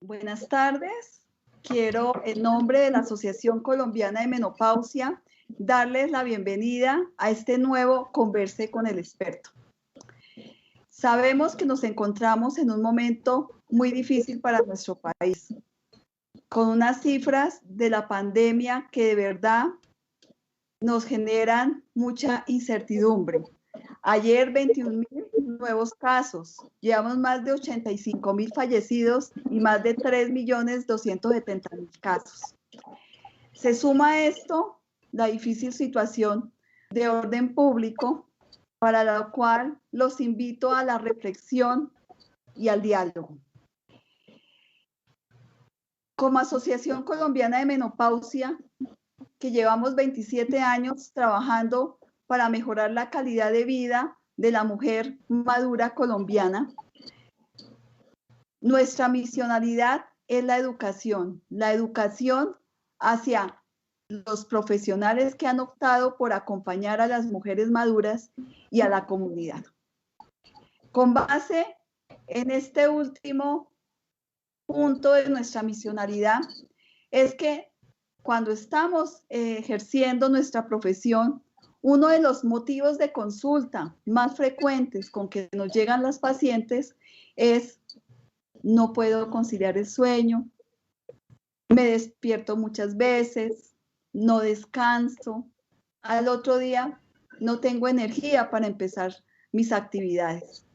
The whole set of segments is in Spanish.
Buenas tardes. Quiero, en nombre de la Asociación Colombiana de Menopausia, darles la bienvenida a este nuevo Converse con el Experto. Sabemos que nos encontramos en un momento muy difícil para nuestro país, con unas cifras de la pandemia que de verdad nos generan mucha incertidumbre. Ayer 21.000 nuevos casos, llevamos más de 85.000 fallecidos y más de 3.270.000 casos. Se suma a esto la difícil situación de orden público, para la cual los invito a la reflexión y al diálogo. Como Asociación Colombiana de Menopausia, que llevamos 27 años trabajando para mejorar la calidad de vida de la mujer madura colombiana, nuestra misionalidad es la educación hacia los profesionales que han optado por acompañar a las mujeres maduras y a la comunidad. Con base en este último punto de nuestra misionalidad, es que cuando estamos ejerciendo nuestra profesión, uno de los motivos de consulta más frecuentes con que nos llegan las pacientes es: no puedo conciliar el sueño, me despierto muchas veces, no descanso, al otro día no tengo energía para empezar mis actividades.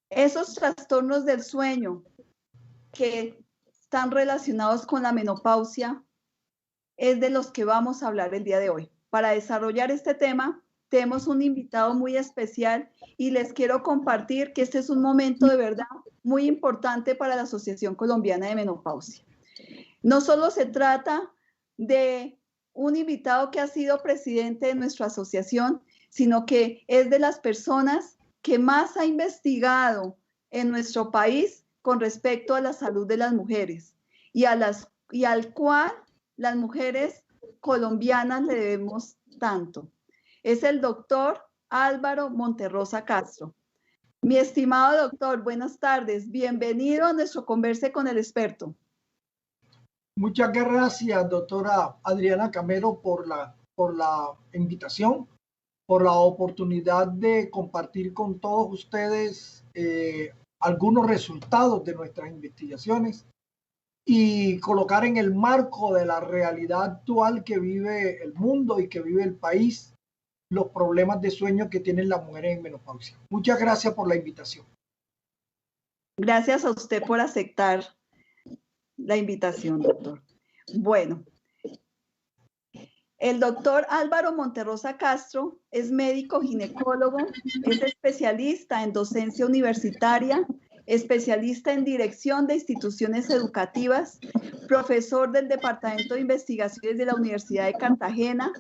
Esos trastornos del sueño que están relacionados con la menopausia es de los que vamos a hablar el día de hoy. Para desarrollar este tema, tenemos un invitado muy especial y les quiero compartir que este es un momento de verdad muy importante para la Asociación Colombiana de Menopausia. No solo se trata de un invitado que ha sido presidente de nuestra asociación, sino que es de las personas que más ha investigado en nuestro país con respecto a la salud de las mujeres y al cual las mujeres colombianas le debemos tanto. Es el doctor Álvaro Monterrosa Castro. Mi estimado doctor, buenas tardes. Bienvenido a nuestro Converse con el Experto. Muchas gracias, doctora Adriana Camero, por la invitación, por la oportunidad de compartir con todos ustedes algunos resultados de nuestras investigaciones y colocar en el marco de la realidad actual que vive el mundo y que vive el país los problemas de sueño que tienen las mujeres en menopausia. Muchas gracias por la invitación. Gracias a usted por aceptar la invitación, doctor. Bueno, el doctor Álvaro Monterrosa Castro es médico ginecólogo, es especialista en docencia universitaria, especialista en dirección de instituciones educativas, profesor del Departamento de Investigaciones de la Universidad de Cartagena,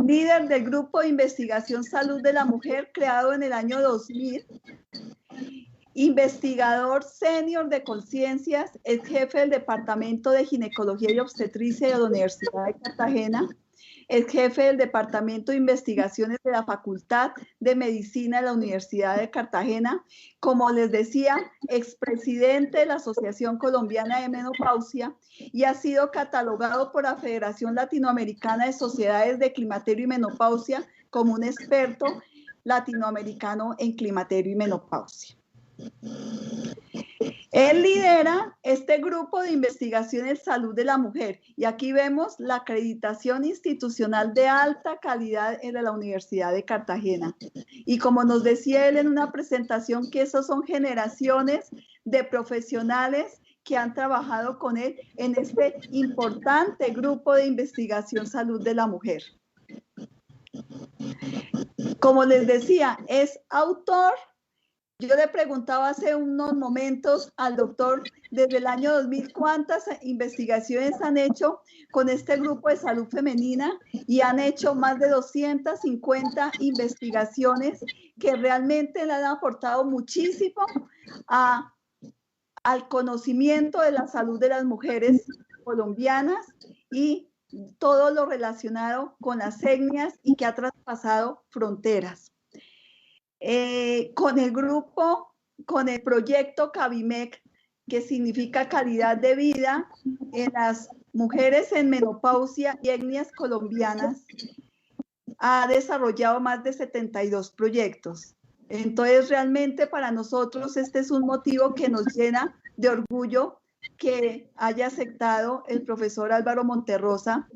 líder del Grupo de Investigación Salud de la Mujer creado en el año 2000, investigador senior de conciencias, es jefe del Departamento de Ginecología y Obstetricia de la Universidad de Cartagena, es jefe del Departamento de Investigaciones de la Facultad de Medicina de la Universidad de Cartagena, como les decía, expresidente de la Asociación Colombiana de Menopausia y ha sido catalogado por la Federación Latinoamericana de Sociedades de Climaterio y Menopausia como un experto latinoamericano en climaterio y menopausia. Él lidera este grupo de investigación en salud de la mujer y aquí vemos la acreditación institucional de alta calidad en la Universidad de Cartagena. Y como nos decía él en una presentación, que esas son generaciones de profesionales que han trabajado con él en este importante grupo de investigación salud de la mujer. Como les decía, es autor. Yo le preguntaba hace unos momentos al doctor, desde el año 2000, ¿cuántas investigaciones han hecho con este grupo de salud femenina? Y han hecho más de 250 investigaciones que realmente le han aportado muchísimo al conocimiento de la salud de las mujeres colombianas y todo lo relacionado con las etnias y que ha traspasado fronteras. Con el proyecto CABIMEC, que significa calidad de vida en las mujeres en menopausia y etnias colombianas, ha desarrollado más de 72 proyectos. Entonces, realmente para nosotros este es un motivo que nos llena de orgullo que haya aceptado el profesor Álvaro Monterrosa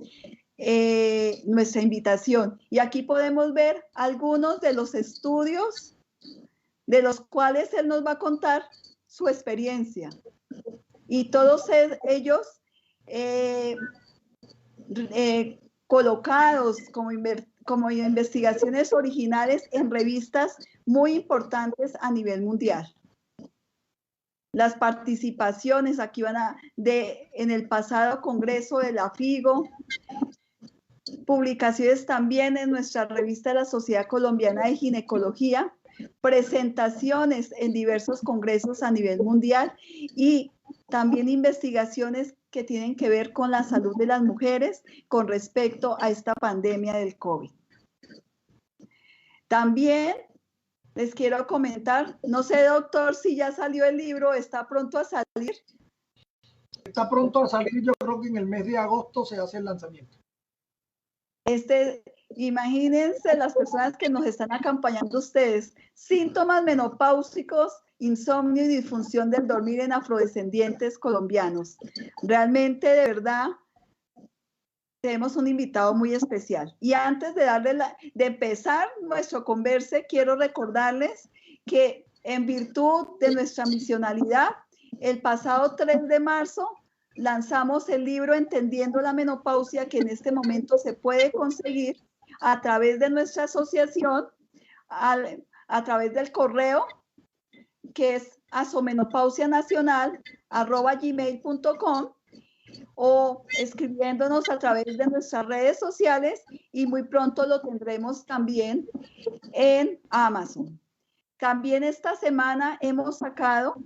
nuestra invitación. Y aquí podemos ver algunos de los estudios de los cuales él nos va a contar su experiencia. Y todos ellos colocados como investigaciones originales en revistas muy importantes a nivel mundial. Las participaciones aquí van en el pasado congreso de la FIGO, publicaciones también en nuestra revista de la Sociedad Colombiana de Ginecología, presentaciones en diversos congresos a nivel mundial y también investigaciones que tienen que ver con la salud de las mujeres con respecto a esta pandemia del COVID. También les quiero comentar, no sé, doctor, si ya salió el libro, ¿está pronto a salir? Está pronto a salir, yo creo que en el mes de agosto se hace el lanzamiento. Imagínense las personas que nos están acompañando ustedes, síntomas menopáusicos, insomnio y disfunción del dormir en afrodescendientes colombianos. Realmente, de verdad, tenemos un invitado muy especial. Y antes de empezar nuestro converse, quiero recordarles que en virtud de nuestra misionalidad, el pasado 3 de marzo lanzamos el libro Entendiendo la Menopausia, que en este momento se puede conseguir a través de nuestra asociación, a través del correo, que es asomenopausianacional@gmail.com, o escribiéndonos a través de nuestras redes sociales, y muy pronto lo tendremos también en Amazon. También esta semana hemos sacado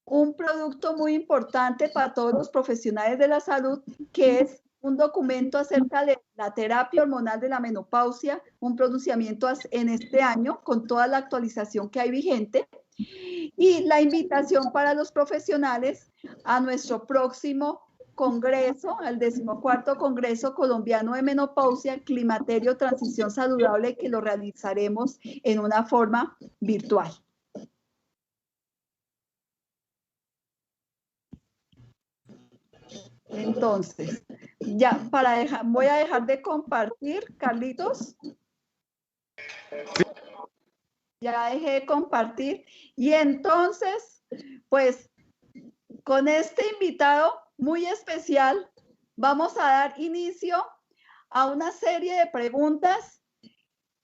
un producto muy importante para todos los profesionales de la salud, que es un documento acerca de la terapia hormonal de la menopausia, un pronunciamiento en este año con toda la actualización que hay vigente, y la invitación para los profesionales a nuestro próximo congreso, al 14º Congreso Colombiano de Menopausia, Climaterio, Transición Saludable, que lo realizaremos en una forma virtual. Entonces, ya voy a dejar de compartir, Carlitos. Ya dejé de compartir. Y entonces, pues, con este invitado muy especial, vamos a dar inicio a una serie de preguntas,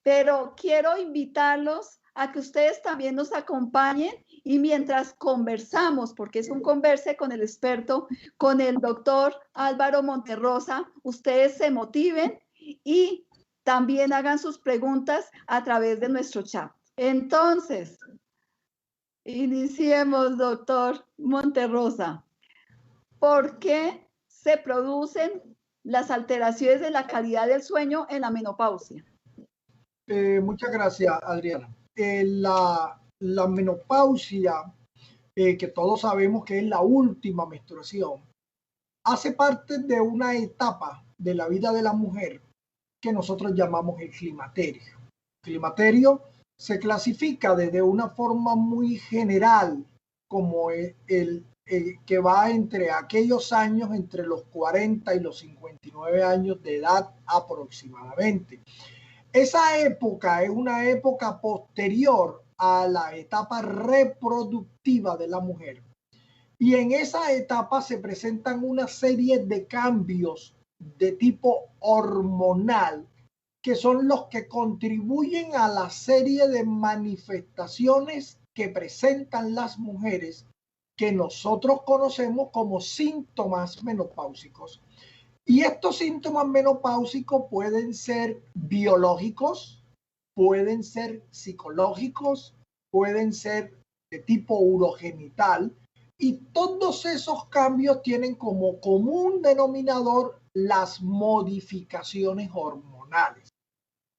pero quiero invitarlos a que ustedes también nos acompañen y mientras conversamos, porque es un converse con el experto, con el doctor Álvaro Monterrosa, ustedes se motiven y también hagan sus preguntas a través de nuestro chat. Entonces, iniciemos, doctor Monterrosa. ¿Por qué se producen las alteraciones de la calidad del sueño en la menopausia? Muchas gracias, Adriana. La menopausia, que todos sabemos que es la última menstruación, hace parte de una etapa de la vida de la mujer que nosotros llamamos el climaterio. El climaterio se clasifica desde una forma muy general como el que va entre aquellos años entre los 40 y los 59 años de edad aproximadamente. Esa época es una época posterior a la etapa reproductiva de la mujer. Y en esa etapa se presentan una serie de cambios de tipo hormonal que son los que contribuyen a la serie de manifestaciones que presentan las mujeres que nosotros conocemos como síntomas menopáusicos. Y estos síntomas menopáusicos pueden ser biológicos, pueden ser psicológicos, pueden ser de tipo urogenital, y todos esos cambios tienen como común denominador las modificaciones hormonales.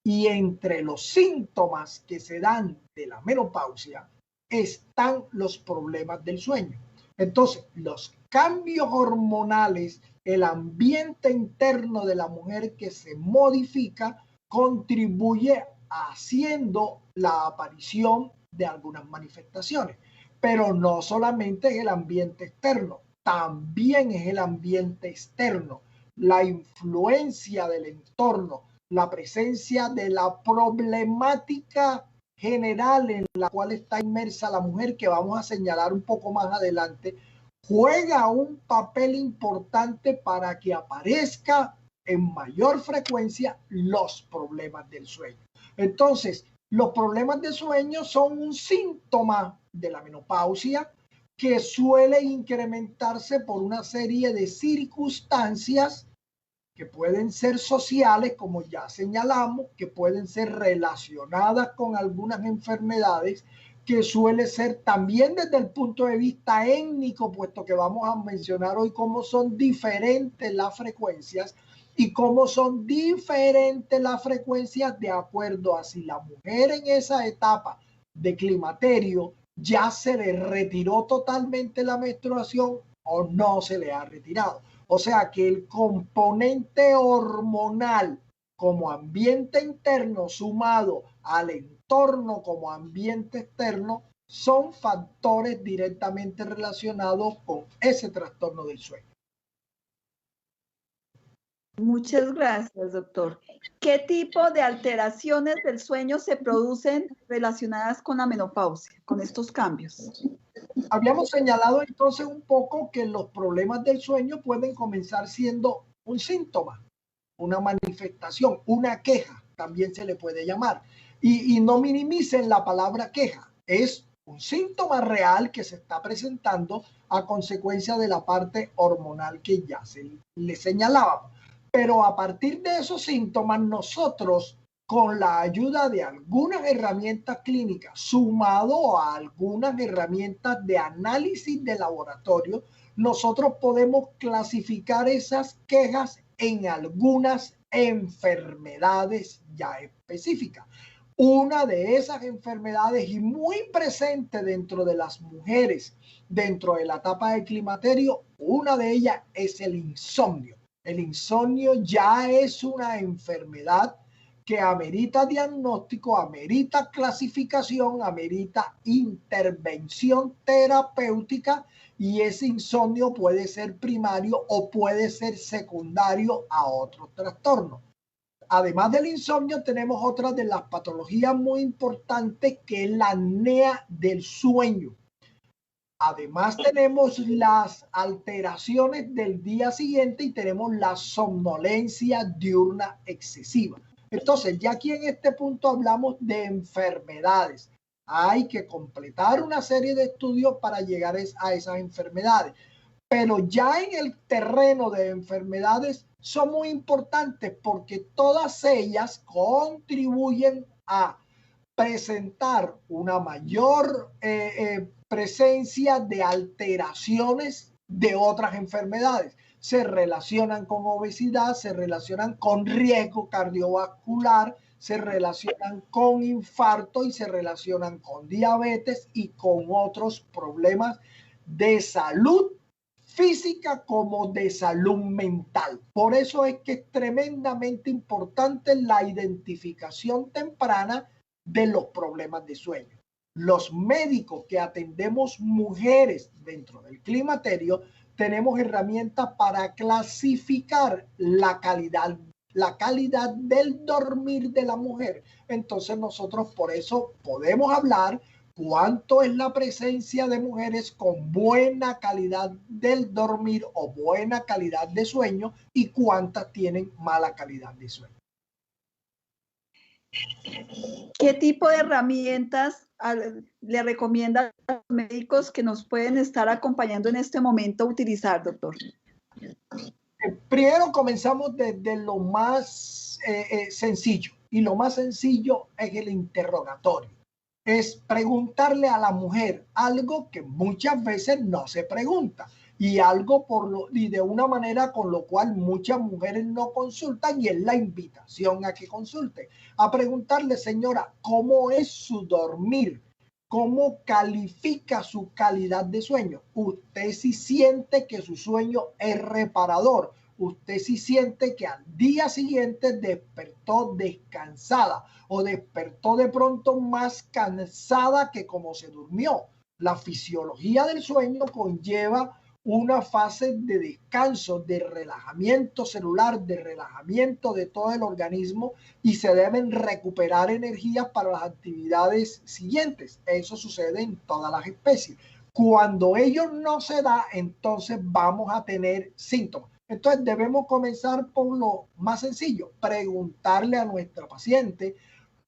Y entre los síntomas que se dan de la menopausia están los problemas del sueño. Entonces, los cambios hormonales, el ambiente interno de la mujer que se modifica, contribuye haciendo la aparición de algunas manifestaciones. Pero no solamente es el ambiente externo, también es el ambiente externo, la influencia del entorno, la presencia de la problemática general en la cual está inmersa la mujer, que vamos a señalar un poco más adelante, juega un papel importante para que aparezca en mayor frecuencia los problemas del sueño. Entonces, los problemas de sueño son un síntoma de la menopausia que suele incrementarse por una serie de circunstancias que pueden ser sociales, como ya señalamos, que pueden ser relacionadas con algunas enfermedades, que suele ser también desde el punto de vista étnico, puesto que vamos a mencionar hoy cómo son diferentes las frecuencias y cómo son diferentes las frecuencias de acuerdo a si la mujer en esa etapa de climaterio ya se le retiró totalmente la menstruación o no se le ha retirado. O sea que el componente hormonal como ambiente interno sumado al entorno como ambiente externo son factores directamente relacionados con ese trastorno del sueño. Muchas gracias, doctor. ¿Qué tipo de alteraciones del sueño se producen relacionadas con la menopausia, con estos cambios? Habíamos señalado entonces un poco que los problemas del sueño pueden comenzar siendo un síntoma, una manifestación, una queja, también se le puede llamar. Y no minimicen la palabra queja, es un síntoma real que se está presentando a consecuencia de la parte hormonal que ya se le señalábamos. Pero a partir de esos síntomas, nosotros, con la ayuda de algunas herramientas clínicas, sumado a algunas herramientas de análisis de laboratorio, nosotros podemos clasificar esas quejas en algunas enfermedades ya específicas. Una de esas enfermedades y muy presente dentro de las mujeres, dentro de la etapa de climaterio, una de ellas es el insomnio. El insomnio ya es una enfermedad que amerita diagnóstico, amerita clasificación, amerita intervención terapéutica, y ese insomnio puede ser primario o puede ser secundario a otros trastornos. Además del insomnio, tenemos otra de las patologías muy importantes, que es la apnea del sueño. Además tenemos las alteraciones del día siguiente y tenemos la somnolencia diurna excesiva. Entonces, ya aquí en este punto hablamos de enfermedades. Hay que completar una serie de estudios para llegar a esas enfermedades. Pero ya en el terreno de enfermedades son muy importantes porque todas ellas contribuyen a presentar una mayor presencia de alteraciones de otras enfermedades. Se relacionan con obesidad, se relacionan con riesgo cardiovascular, se relacionan con infarto y se relacionan con diabetes y con otros problemas de salud física como de salud mental. Por eso es que es tremendamente importante la identificación temprana de los problemas de sueño. Los médicos que atendemos mujeres dentro del climaterio tenemos herramientas para clasificar la calidad del dormir de la mujer. Entonces nosotros por eso podemos hablar cuánto es la presencia de mujeres con buena calidad del dormir o buena calidad de sueño y cuántas tienen mala calidad de sueño. ¿Qué tipo de herramientas le recomiendan a los médicos que nos pueden estar acompañando en este momento a utilizar, doctor? Primero comenzamos desde lo más sencillo, y lo más sencillo es el interrogatorio. Es preguntarle a la mujer algo que muchas veces no se pregunta y algo y de una manera con lo cual muchas mujeres no consultan, y es la invitación a que consulte, a preguntarle: señora, ¿cómo es su dormir? ¿Cómo califica su calidad de sueño? Usted sí siente que su sueño es reparador. Usted sí siente que al día siguiente despertó descansada o despertó de pronto más cansada que como se durmió. La fisiología del sueño conlleva una fase de descanso, de relajamiento celular, de relajamiento de todo el organismo, y se deben recuperar energías para las actividades siguientes. Eso sucede en todas las especies. Cuando ello no se da, entonces vamos a tener síntomas. Entonces debemos comenzar por lo más sencillo, preguntarle a nuestra paciente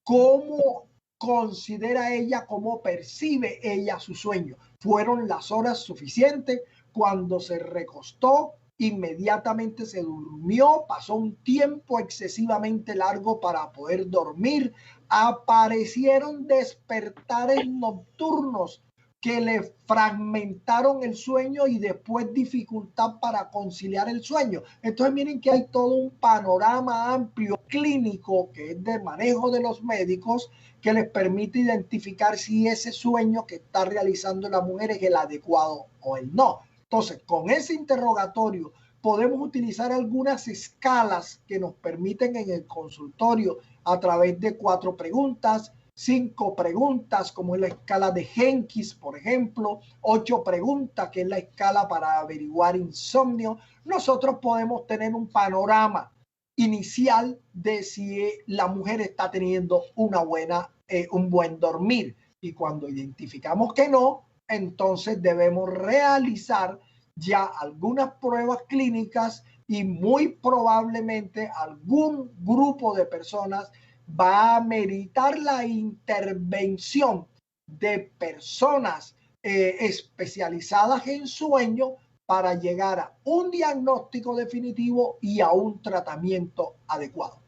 cómo considera ella, cómo percibe ella su sueño. ¿Fueron las horas suficientes? Cuando se recostó, inmediatamente se durmió, pasó un tiempo excesivamente largo para poder dormir, aparecieron despertares nocturnos que le fragmentaron el sueño y después dificultad para conciliar el sueño. Entonces miren que hay todo un panorama amplio clínico que es de manejo de los médicos que les permite identificar si ese sueño que está realizando la mujer es el adecuado o el no. Entonces, con ese interrogatorio podemos utilizar algunas escalas que nos permiten en el consultorio a través de 4 preguntas, 5 preguntas, como es la escala de Jenkins, por ejemplo, 8 preguntas, que es la escala para averiguar insomnio. Nosotros podemos tener un panorama inicial de si la mujer está teniendo un buen dormir. Y cuando identificamos que no, entonces debemos realizar ya algunas pruebas clínicas y muy probablemente algún grupo de personas va a meritar la intervención de personas especializadas en sueño para llegar a un diagnóstico definitivo y a un tratamiento adecuado.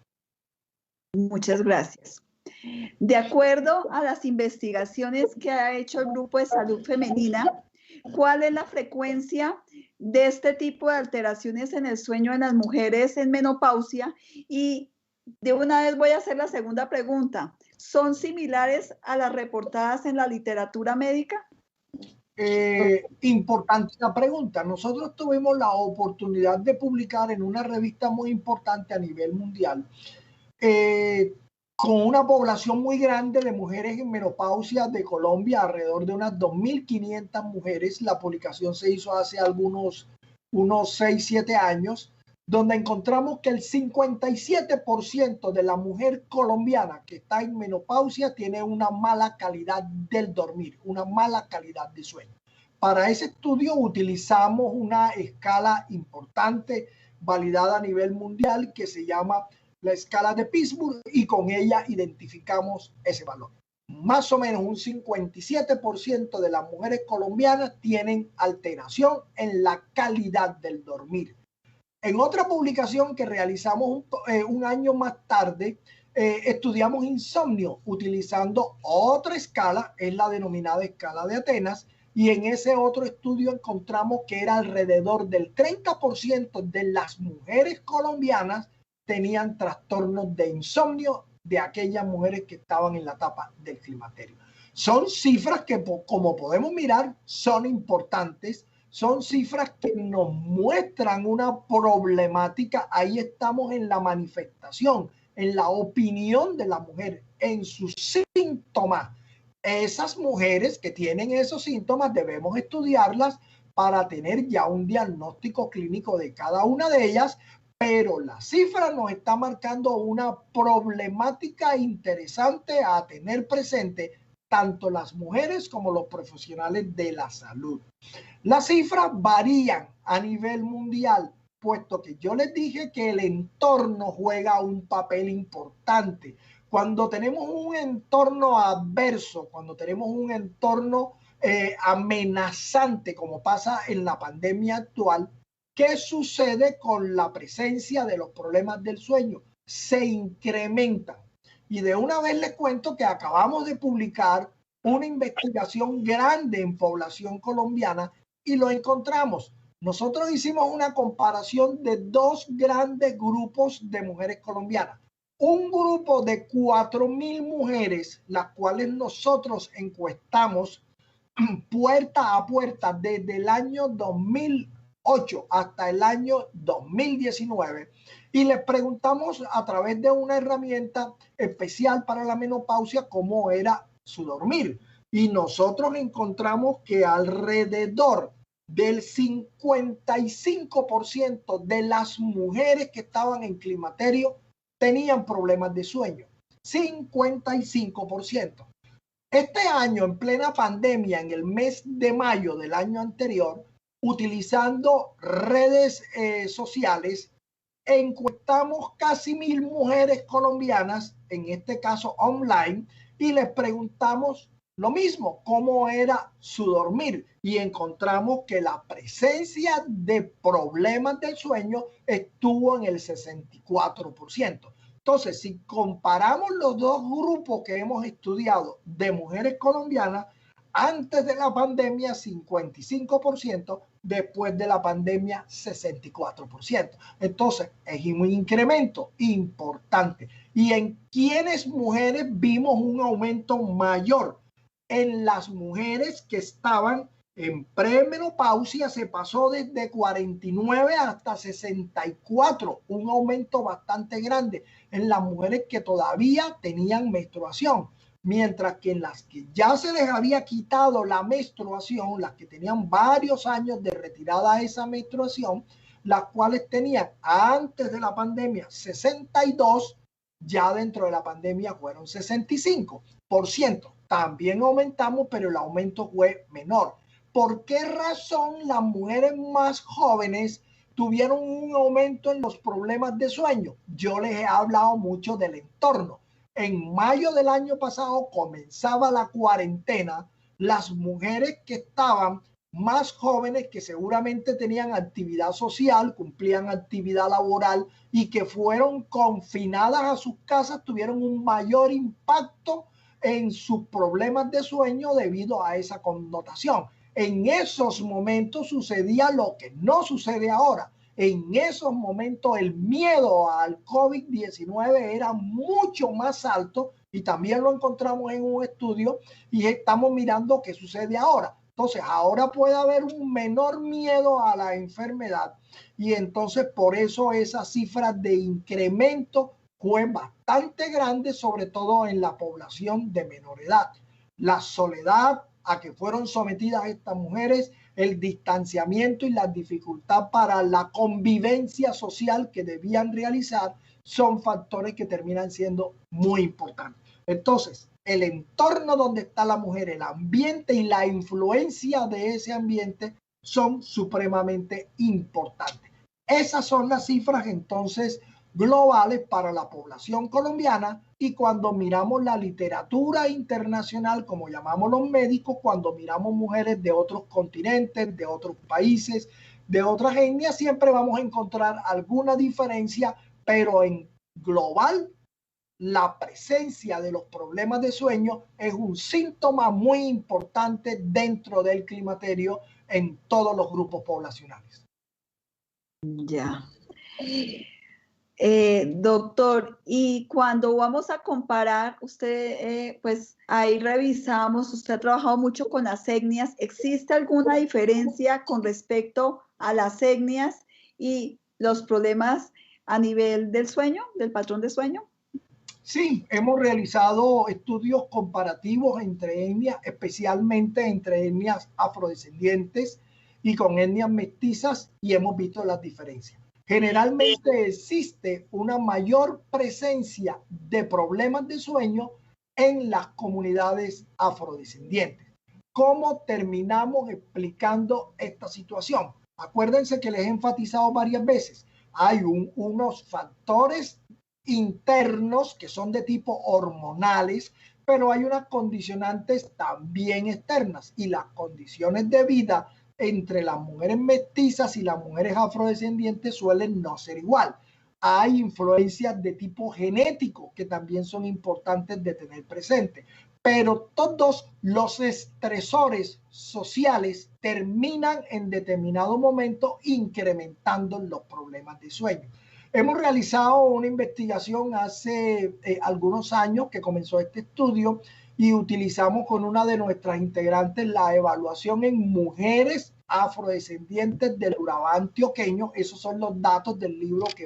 Muchas gracias. De acuerdo a las investigaciones que ha hecho el Grupo de Salud Femenina, ¿cuál es la frecuencia de este tipo de alteraciones en el sueño en las mujeres en menopausia? Y de una vez voy a hacer la segunda pregunta. ¿Son similares a las reportadas en la literatura médica? Importante la pregunta. Nosotros tuvimos la oportunidad de publicar en una revista muy importante a nivel mundial, con una población muy grande de mujeres en menopausia de Colombia, alrededor de unas 2.500 mujeres. La publicación se hizo hace unos 6, 7 años, donde encontramos que el 57% de la mujer colombiana que está en menopausia tiene una mala calidad del dormir, una mala calidad de sueño. Para ese estudio utilizamos una escala importante validada a nivel mundial que se llama la escala de Pittsburgh, y con ella identificamos ese valor. Más o menos un 57% de las mujeres colombianas tienen alteración en la calidad del dormir. En otra publicación que realizamos un año más tarde, estudiamos insomnio utilizando otra escala, es la denominada escala de Atenas, y en ese otro estudio encontramos que era alrededor del 30% de las mujeres colombianas tenían trastornos de insomnio, de aquellas mujeres que estaban en la etapa del climaterio. Son cifras que, como podemos mirar, son importantes. Son cifras que nos muestran una problemática. Ahí estamos en la manifestación, en la opinión de la mujer, en sus síntomas. Esas mujeres que tienen esos síntomas debemos estudiarlas para tener ya un diagnóstico clínico de cada una de ellas, pero la cifra nos está marcando una problemática interesante a tener presente tanto las mujeres como los profesionales de la salud. Las cifras varían a nivel mundial, puesto que yo les dije que el entorno juega un papel importante. Cuando tenemos un entorno adverso, cuando tenemos un entorno amenazante, como pasa en la pandemia actual, ¿qué sucede con la presencia de los problemas del sueño? Se incrementan. Y de una vez les cuento que acabamos de publicar una investigación grande en población colombiana y lo encontramos. Nosotros hicimos una comparación de 2 grandes grupos de mujeres colombianas. un grupo de 4.000 mujeres, las cuales nosotros encuestamos puerta a puerta desde el año 2008 hasta el año 2019 y les preguntamos a través de una herramienta especial para la menopausia cómo era su dormir. Y nosotros encontramos que alrededor del 55% de las mujeres que estaban en climaterio tenían problemas de sueño. 55%. Este año, en plena pandemia, en el mes de mayo del año anterior, utilizando redes sociales, encuestamos casi 1.000 mujeres colombianas, en este caso online, y les preguntamos lo mismo, cómo era su dormir, y encontramos que la presencia de problemas del sueño estuvo en el 64%. Entonces, si comparamos los dos grupos que hemos estudiado de mujeres colombianas, antes de la pandemia 55%, después de la pandemia 64%. Entonces, es un incremento importante. ¿Y en quiénes mujeres vimos un aumento mayor? En las mujeres que estaban en premenopausia se pasó desde 49 hasta 64, un aumento bastante grande en las mujeres que todavía tenían menstruación, mientras que en las que ya se les había quitado la menstruación, las que tenían varios años de retirada esa menstruación, las cuales tenían antes de la pandemia 62, ya dentro de la pandemia fueron 65%. También aumentamos, pero el aumento fue menor. ¿Por qué razón las mujeres más jóvenes tuvieron un aumento en los problemas de sueño? Yo les he hablado mucho del entorno. En mayo del año pasado comenzaba la cuarentena. Las mujeres que estaban más jóvenes, que seguramente tenían actividad social, cumplían actividad laboral y que fueron confinadas a sus casas, tuvieron un mayor impacto en sus problemas de sueño debido a esa connotación. En esos momentos sucedía lo que no sucede ahora. En esos momentos el miedo al COVID-19 era mucho más alto y también lo encontramos en un estudio y estamos mirando qué sucede ahora. Entonces, ahora puede haber un menor miedo a la enfermedad y entonces por eso esas cifras de incremento fue bastante grande, sobre todo en la población de menor edad. La soledad a que fueron sometidas estas mujeres, el distanciamiento y la dificultad para la convivencia social que debían realizar son factores que terminan siendo muy importantes. Entonces, el entorno donde está la mujer, el ambiente y la influencia de ese ambiente son supremamente importantes. Esas son las cifras entonces globales para la población colombiana, y cuando miramos la literatura internacional, como llamamos los médicos, cuando miramos mujeres de otros continentes, de otros países, de otras etnias, siempre vamos a encontrar alguna diferencia, pero en global la presencia de los problemas de sueño es un síntoma muy importante dentro del climaterio en todos los grupos poblacionales. Ya. Doctor, y cuando vamos a comparar, usted, pues ahí revisamos, usted ha trabajado mucho con las etnias, ¿existe alguna diferencia con respecto a las etnias y los problemas a nivel del sueño, del patrón de sueño? Sí, hemos realizado estudios comparativos entre etnias, especialmente entre etnias afrodescendientes y con etnias mestizas, y hemos visto las diferencias. Generalmente existe una mayor presencia de problemas de sueño en las comunidades afrodescendientes. ¿Cómo terminamos explicando esta situación? Acuérdense que les he enfatizado varias veces, hay unos factores internos que son de tipo hormonales, pero hay unas condicionantes también externas, y las condiciones de vida entre las mujeres mestizas y las mujeres afrodescendientes suelen no ser igual. Hay influencias de tipo genético que también son importantes de tener presente, pero todos los estresores sociales terminan en determinado momento incrementando los problemas de sueño. Hemos realizado una investigación hace algunos años que comenzó este estudio y utilizamos con una de nuestras integrantes la evaluación en mujeres afrodescendientes del Urabá antioqueño. Esos son los datos del libro que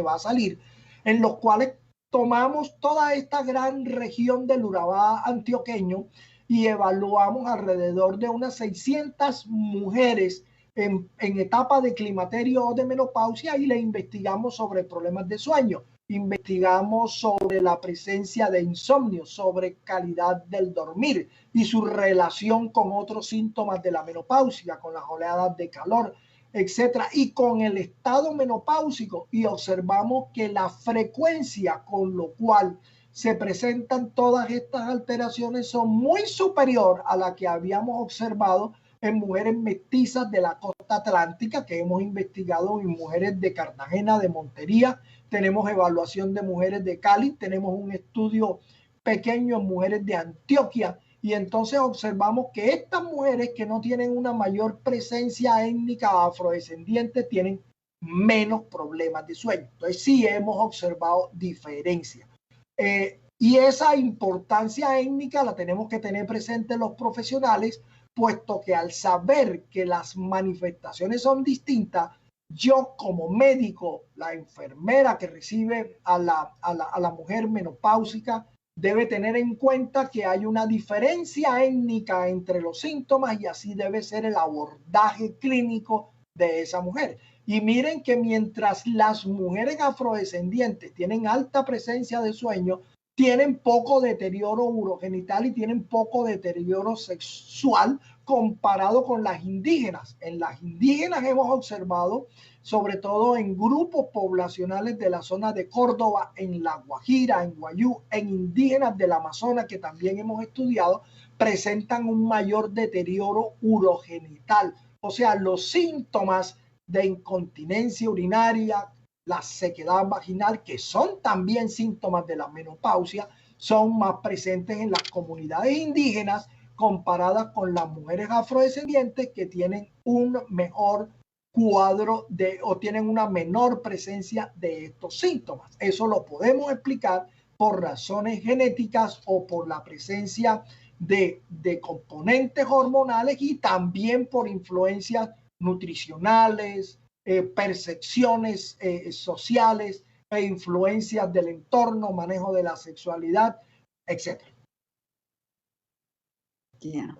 va a salir, en los cuales tomamos toda esta gran región del Urabá antioqueño y evaluamos alrededor de unas 600 mujeres en etapa de climaterio o de menopausia y le investigamos sobre problemas de sueño, investigamos sobre la presencia de insomnio, sobre calidad del dormir y su relación con otros síntomas de la menopausia, con las oleadas de calor, etcétera, y con el estado menopáusico, y observamos que la frecuencia con lo cual se presentan todas estas alteraciones son muy superior a la que habíamos observado en mujeres mestizas de la costa atlántica, que hemos investigado en mujeres de Cartagena, de Montería. Tenemos evaluación de mujeres de Cali, tenemos un estudio pequeño en mujeres de Antioquia, y entonces observamos que estas mujeres que no tienen una mayor presencia étnica afrodescendiente tienen menos problemas de sueño. Entonces sí hemos observado diferencias. Y esa importancia étnica la tenemos que tener presente los profesionales, puesto que al saber que las manifestaciones son distintas, yo como médico, la enfermera que recibe a la mujer menopáusica, debe tener en cuenta que hay una diferencia étnica entre los síntomas y así debe ser el abordaje clínico de esa mujer. Y miren que mientras las mujeres afrodescendientes tienen alta presencia de sueño, tienen poco deterioro urogenital y tienen poco deterioro sexual comparado con las indígenas. En las indígenas hemos observado, sobre todo en grupos poblacionales de la zona de Córdoba, en La Guajira, en Guayú, en indígenas del Amazonas que también hemos estudiado, presentan un mayor deterioro urogenital. O sea, los síntomas de incontinencia urinaria, la sequedad vaginal, que son también síntomas de la menopausia, son más presentes en las comunidades indígenas comparadas con las mujeres afrodescendientes que tienen un mejor cuadro o tienen una menor presencia de estos síntomas. Eso lo podemos explicar por razones genéticas o por la presencia de componentes hormonales y también por influencias nutricionales, percepciones sociales e influencias del entorno, manejo de la sexualidad, etc. Yeah.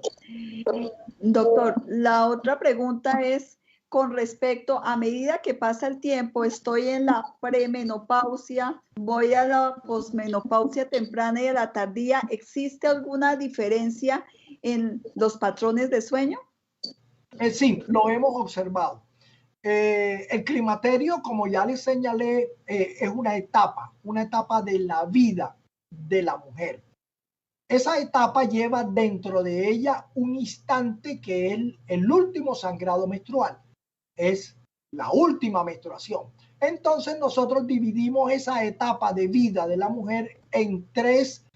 Doctor, la otra pregunta es con respecto a medida que pasa el tiempo, estoy en la premenopausia, voy a la posmenopausia temprana y a la tardía, ¿existe alguna diferencia en los patrones de sueño? Sí, lo hemos observado. El climaterio, como ya les señalé, es una etapa de la vida de la mujer. Esa etapa lleva dentro de ella un instante que es el último sangrado menstrual, es la última menstruación. Entonces nosotros dividimos esa etapa de vida de la mujer en tres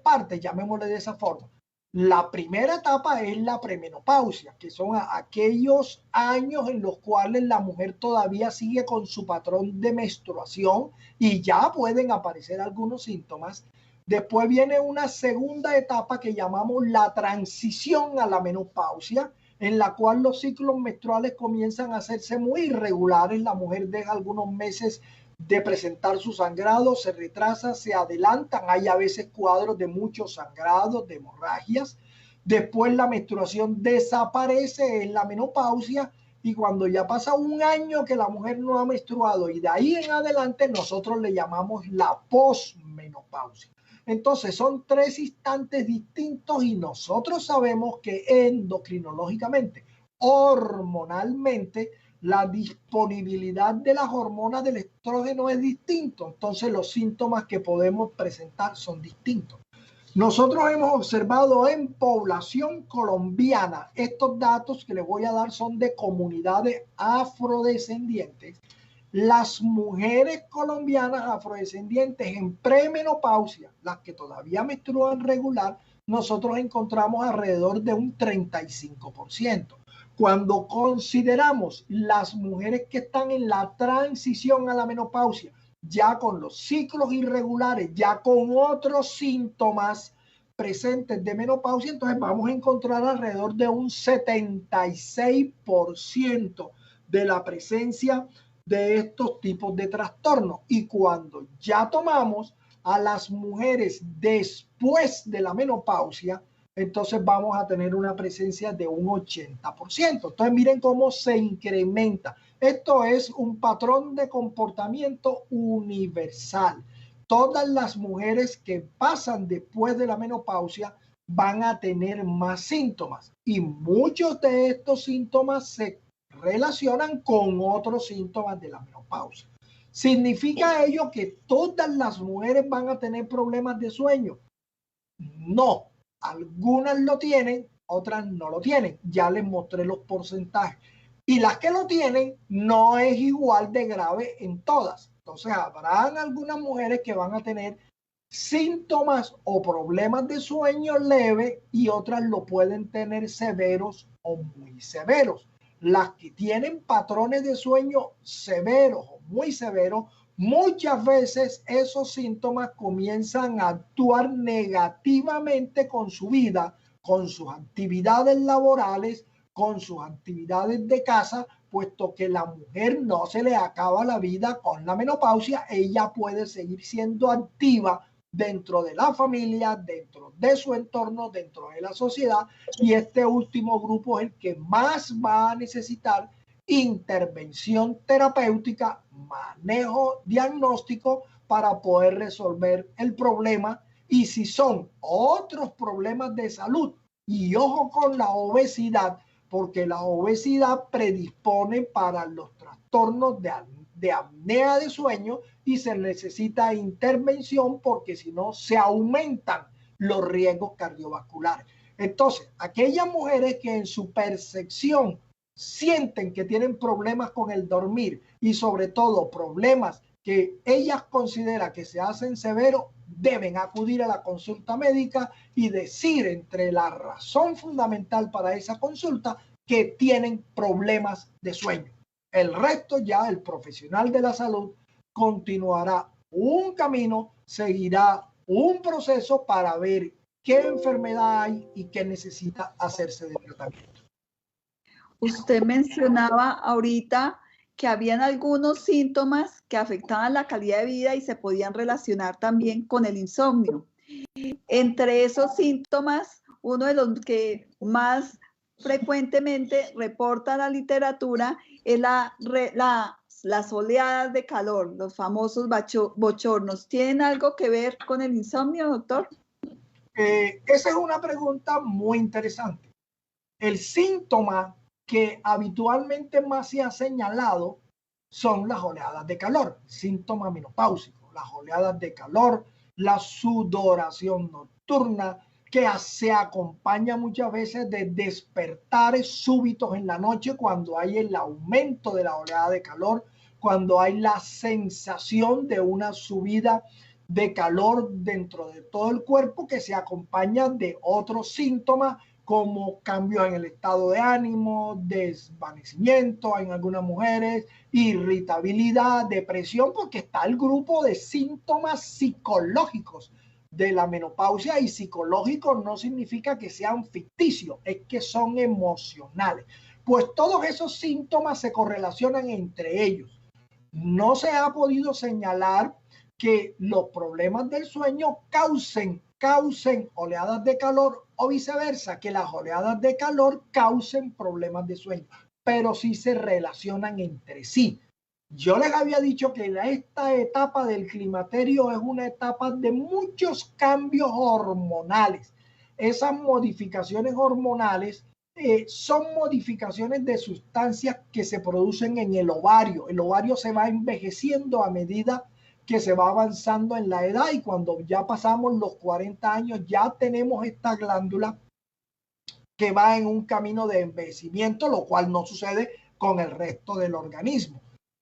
partes, llamémosle de esa forma. La primera etapa es la premenopausia, que son aquellos años en los cuales la mujer todavía sigue con su patrón de menstruación y ya pueden aparecer algunos síntomas. Después viene una segunda etapa que llamamos la transición a la menopausia, en la cual los ciclos menstruales comienzan a hacerse muy irregulares. La mujer deja algunos meses de presentar su sangrado, se retrasa, se adelantan, hay a veces cuadros de muchos sangrados, de hemorragias. Después la menstruación desaparece en la menopausia y cuando ya pasa un año que la mujer no ha menstruado y de ahí en adelante nosotros le llamamos la posmenopausia. Entonces son tres instantes distintos y nosotros sabemos que endocrinológicamente, hormonalmente, la disponibilidad de las hormonas del estrógeno es distinto. Entonces los síntomas que podemos presentar son distintos. Nosotros hemos observado en población colombiana, estos datos que les voy a dar son de comunidades afrodescendientes. Las mujeres colombianas afrodescendientes en premenopausia, las que todavía menstruan regular, nosotros encontramos alrededor de un 35%. Cuando consideramos las mujeres que están en la transición a la menopausia, ya con los ciclos irregulares, ya con otros síntomas presentes de menopausia, entonces vamos a encontrar alrededor de un 76% de la presencia de estos tipos de trastornos. Y cuando ya tomamos a las mujeres después de la menopausia, entonces vamos a tener una presencia de un 80%. Entonces miren cómo se incrementa. Esto es un patrón de comportamiento universal. Todas las mujeres que pasan después de la menopausia van a tener más síntomas y muchos de estos síntomas se relacionan con otros síntomas de la menopausia. ¿Significa ello que todas las mujeres van a tener problemas de sueño? No, algunas lo tienen, otras no lo tienen. Ya les mostré los porcentajes. Y las que lo tienen no es igual de grave en todas. Entonces habrán algunas mujeres que van a tener síntomas o problemas de sueño leve y otras lo pueden tener severos o muy severos. Las que tienen patrones de sueño severos o muy severos, muchas veces esos síntomas comienzan a actuar negativamente con su vida, con sus actividades laborales, con sus actividades de casa, puesto que la mujer no se le acaba la vida con la menopausia, ella puede seguir siendo activa dentro de la familia, dentro de su entorno, dentro de la sociedad, y este último grupo es el que más va a necesitar intervención terapéutica, manejo diagnóstico para poder resolver el problema. Y si son otros problemas de salud, y ojo con la obesidad, porque la obesidad predispone para los trastornos de apnea de sueño y se necesita intervención porque si no se aumentan los riesgos cardiovasculares. Entonces, aquellas mujeres que en su percepción sienten que tienen problemas con el dormir y sobre todo problemas que ellas consideran que se hacen severos, deben acudir a la consulta médica y decir entre la razón fundamental para esa consulta que tienen problemas de sueño. El resto ya el profesional de la salud continuará un camino, seguirá un proceso para ver qué enfermedad hay y qué necesita hacerse de tratamiento. Usted mencionaba ahorita que habían algunos síntomas que afectaban la calidad de vida y se podían relacionar también con el insomnio. Entre esos síntomas, uno de los que más frecuentemente reporta la literatura es las oleadas de calor, los famosos bochornos. ¿Tienen algo que ver con el insomnio, doctor? Esa es una pregunta muy interesante. El síntoma que habitualmente más se ha señalado son las oleadas de calor, síntoma menopáusico, las oleadas de calor, la sudoración nocturna, que se acompaña muchas veces de despertares súbitos en la noche cuando hay el aumento de la oleada de calor, cuando hay la sensación de una subida de calor dentro de todo el cuerpo que se acompaña de otros síntomas como cambios en el estado de ánimo, desvanecimiento en algunas mujeres, irritabilidad, depresión, porque está el grupo de síntomas psicológicos de la menopausia, y psicológicos no significa que sean ficticios, es que son emocionales. Pues todos esos síntomas se correlacionan entre ellos. No se ha podido señalar que los problemas del sueño causen oleadas de calor o viceversa, que las oleadas de calor causen problemas de sueño, pero sí se relacionan entre sí. Yo les había dicho que esta etapa del climaterio es una etapa de muchos cambios hormonales. Esas modificaciones hormonales son modificaciones de sustancias que se producen en el ovario. El ovario se va envejeciendo a medida que se va avanzando en la edad, y cuando ya pasamos los 40 años ya tenemos esta glándula que va en un camino de envejecimiento, lo cual no sucede con el resto del organismo.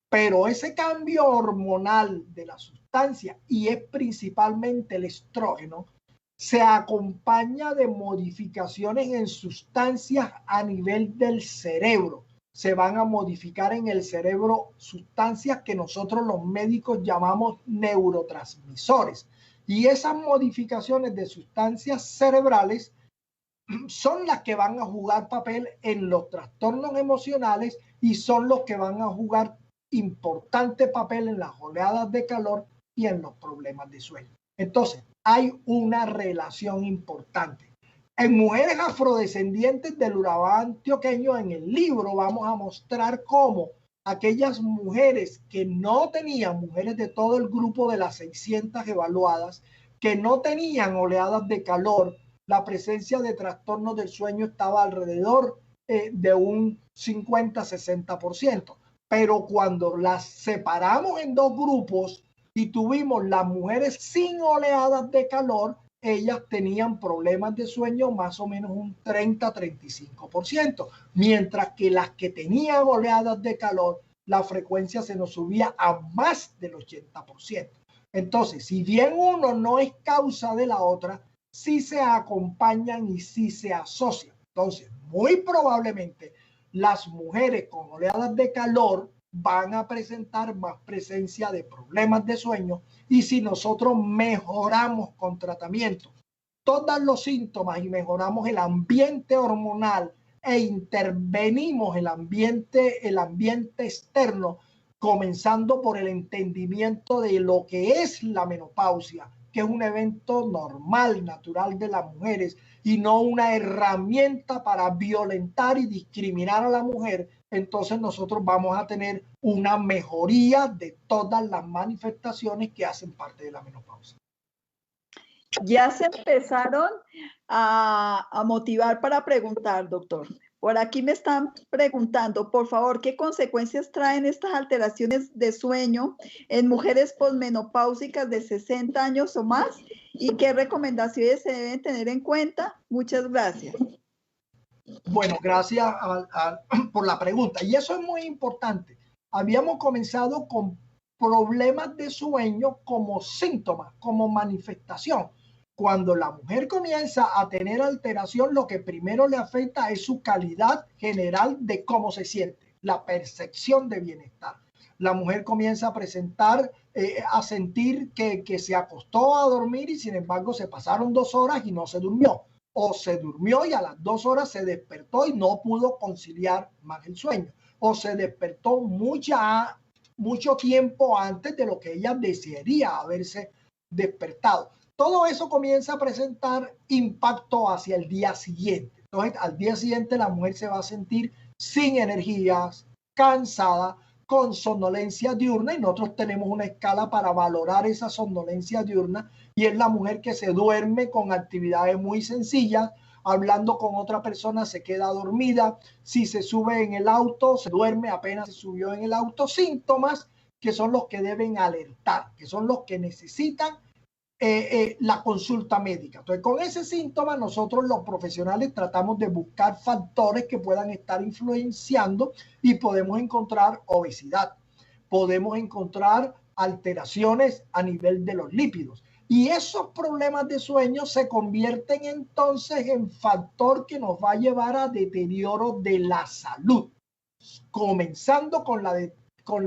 Pero ese cambio hormonal de la sustancia, y es principalmente el estrógeno, se acompaña de modificaciones en sustancias a nivel del cerebro. Se van a modificar en el cerebro sustancias que nosotros los médicos llamamos neurotransmisores. Y esas modificaciones de sustancias cerebrales son las que van a jugar papel en los trastornos emocionales y son los que van a jugar importante papel en las oleadas de calor y en los problemas de sueño. Entonces, hay una relación importante. En mujeres afrodescendientes del Urabá antioqueño, en el libro vamos a mostrar cómo aquellas mujeres que no tenían, mujeres de todo el grupo de las 600 evaluadas, que no tenían oleadas de calor, la presencia de trastornos del sueño estaba alrededor de un 50-60%. Pero cuando las separamos en dos grupos y tuvimos las mujeres sin oleadas de calor, ellas tenían problemas de sueño más o menos un 30-35%, mientras que las que tenían oleadas de calor, la frecuencia se nos subía a más del 80%. Entonces, si bien uno no es causa de la otra, sí se acompañan y sí se asocian. Entonces, muy probablemente las mujeres con oleadas de calor van a presentar más presencia de problemas de sueño, y si nosotros mejoramos con tratamiento todos los síntomas y mejoramos el ambiente hormonal e intervenimos el ambiente externo, comenzando por el entendimiento de lo que es la menopausia, que es un evento normal, natural de las mujeres y no una herramienta para violentar y discriminar a la mujer, entonces nosotros vamos a tener una mejoría de todas las manifestaciones que hacen parte de la menopausia. Ya se empezaron a motivar para preguntar, doctor. Por aquí me están preguntando, por favor, ¿qué consecuencias traen estas alteraciones de sueño en mujeres posmenopáusicas de 60 años o más? ¿Y qué recomendaciones se deben tener en cuenta? Muchas gracias. Bueno, gracias por la pregunta. Y eso es muy importante. Habíamos comenzado con problemas de sueño como síntomas, como manifestación. Cuando la mujer comienza a tener alteración, lo que primero le afecta es su calidad general de cómo se siente, la percepción de bienestar. La mujer comienza a presentar, a sentir que se acostó a dormir y sin embargo se pasaron 2 horas y no se durmió. O se durmió y a las 2 horas se despertó y no pudo conciliar más el sueño. O se despertó mucho tiempo antes de lo que ella desearía haberse despertado. Todo eso comienza a presentar impacto hacia el día siguiente. Entonces, al día siguiente la mujer se va a sentir sin energías, cansada, con somnolencia diurna, y nosotros tenemos una escala para valorar esa somnolencia diurna, y es la mujer que se duerme con actividades muy sencillas, hablando con otra persona se queda dormida, si se sube en el auto se duerme apenas se subió en el auto. Síntomas que son los que deben alertar, que son los que necesitan la consulta médica. Entonces, con ese síntoma nosotros los profesionales tratamos de buscar factores que puedan estar influenciando, y podemos encontrar obesidad, podemos encontrar alteraciones a nivel de los lípidos, y esos problemas de sueño se convierten entonces en factor que nos va a llevar a deterioro de la salud, comenzando con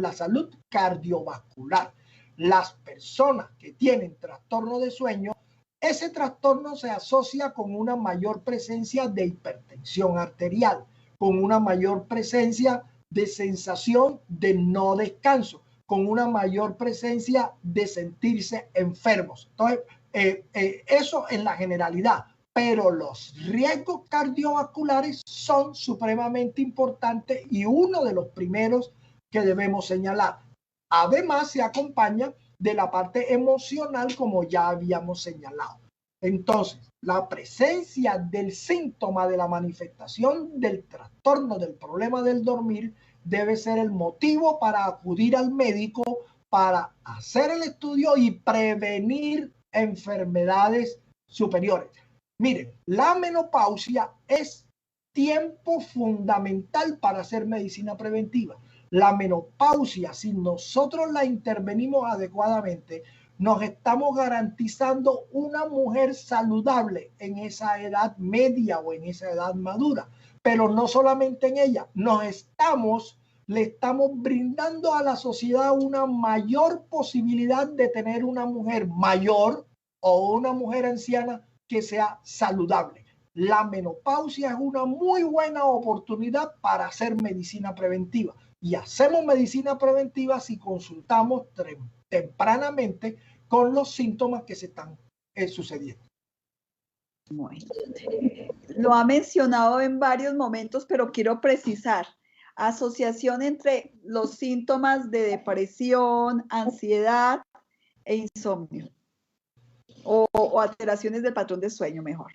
la salud cardiovascular. Las personas que tienen trastorno de sueño, ese trastorno se asocia con una mayor presencia de hipertensión arterial, con una mayor presencia de sensación de no descanso, con una mayor presencia de sentirse enfermos. Entonces, eso en la generalidad, pero los riesgos cardiovasculares son supremamente importantes y uno de los primeros que debemos señalar. Además, se acompaña de la parte emocional, como ya habíamos señalado. Entonces, la presencia del síntoma, de la manifestación del trastorno, del problema del dormir, debe ser el motivo para acudir al médico, para hacer el estudio y prevenir enfermedades superiores. Miren, la menopausia es tiempo fundamental para hacer medicina preventiva. La menopausia, si nosotros la intervenimos adecuadamente, nos estamos garantizando una mujer saludable en esa edad media o en esa edad madura. Pero no solamente en ella, le estamos brindando a la sociedad una mayor posibilidad de tener una mujer mayor o una mujer anciana que sea saludable. La menopausia es una muy buena oportunidad para hacer medicina preventiva. Y hacemos medicina preventiva si consultamos tempranamente con los síntomas que se están sucediendo. Bueno, lo ha mencionado en varios momentos, pero quiero precisar. Asociación entre los síntomas de depresión, ansiedad e insomnio. O alteraciones del patrón de sueño, mejor.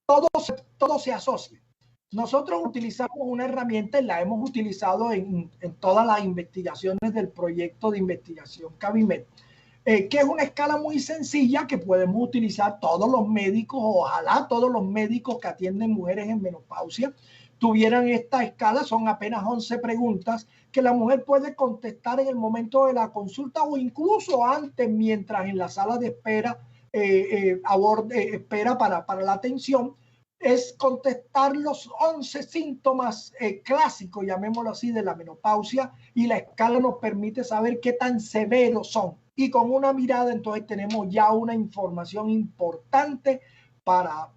Todo se asocia. Nosotros utilizamos una herramienta y la hemos utilizado en todas las investigaciones del proyecto de investigación CABIMED, que es una escala muy sencilla que podemos utilizar todos los médicos, ojalá todos los médicos que atienden mujeres en menopausia tuvieran esta escala. Son apenas 11 preguntas que la mujer puede contestar en el momento de la consulta o incluso antes, mientras en la sala de espera espera para la atención. Es contestar los 11 síntomas clásicos, llamémoslo así, de la menopausia, y la escala nos permite saber qué tan severos son. Y con una mirada entonces tenemos ya una información importante para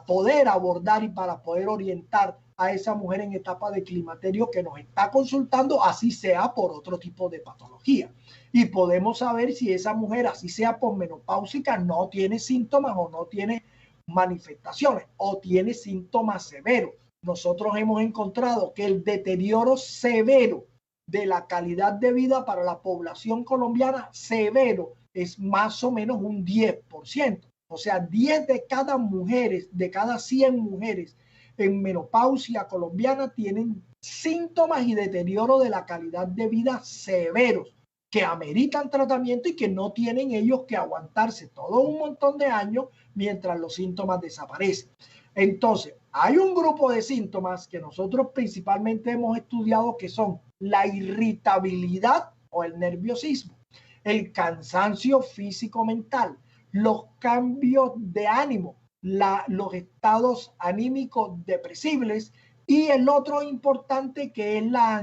poder abordar y para poder orientar a esa mujer en etapa de climaterio que nos está consultando, así sea por otro tipo de patología. Y podemos saber si esa mujer, así sea por menopáusica, no tiene síntomas o no tiene manifestaciones o tiene síntomas severos. Nosotros hemos encontrado que el deterioro severo de la calidad de vida para la población colombiana severo es más o menos un 10%. O sea, 10 de cada 100 mujeres en menopausia colombiana tienen síntomas y deterioro de la calidad de vida severos que ameritan tratamiento y que no tienen ellos que aguantarse todo un montón de años mientras los síntomas desaparecen. Entonces, hay un grupo de síntomas que nosotros principalmente hemos estudiado, que son la irritabilidad o el nerviosismo, el cansancio físico-mental, los cambios de ánimo, los estados anímicos depresibles, y el otro importante que es la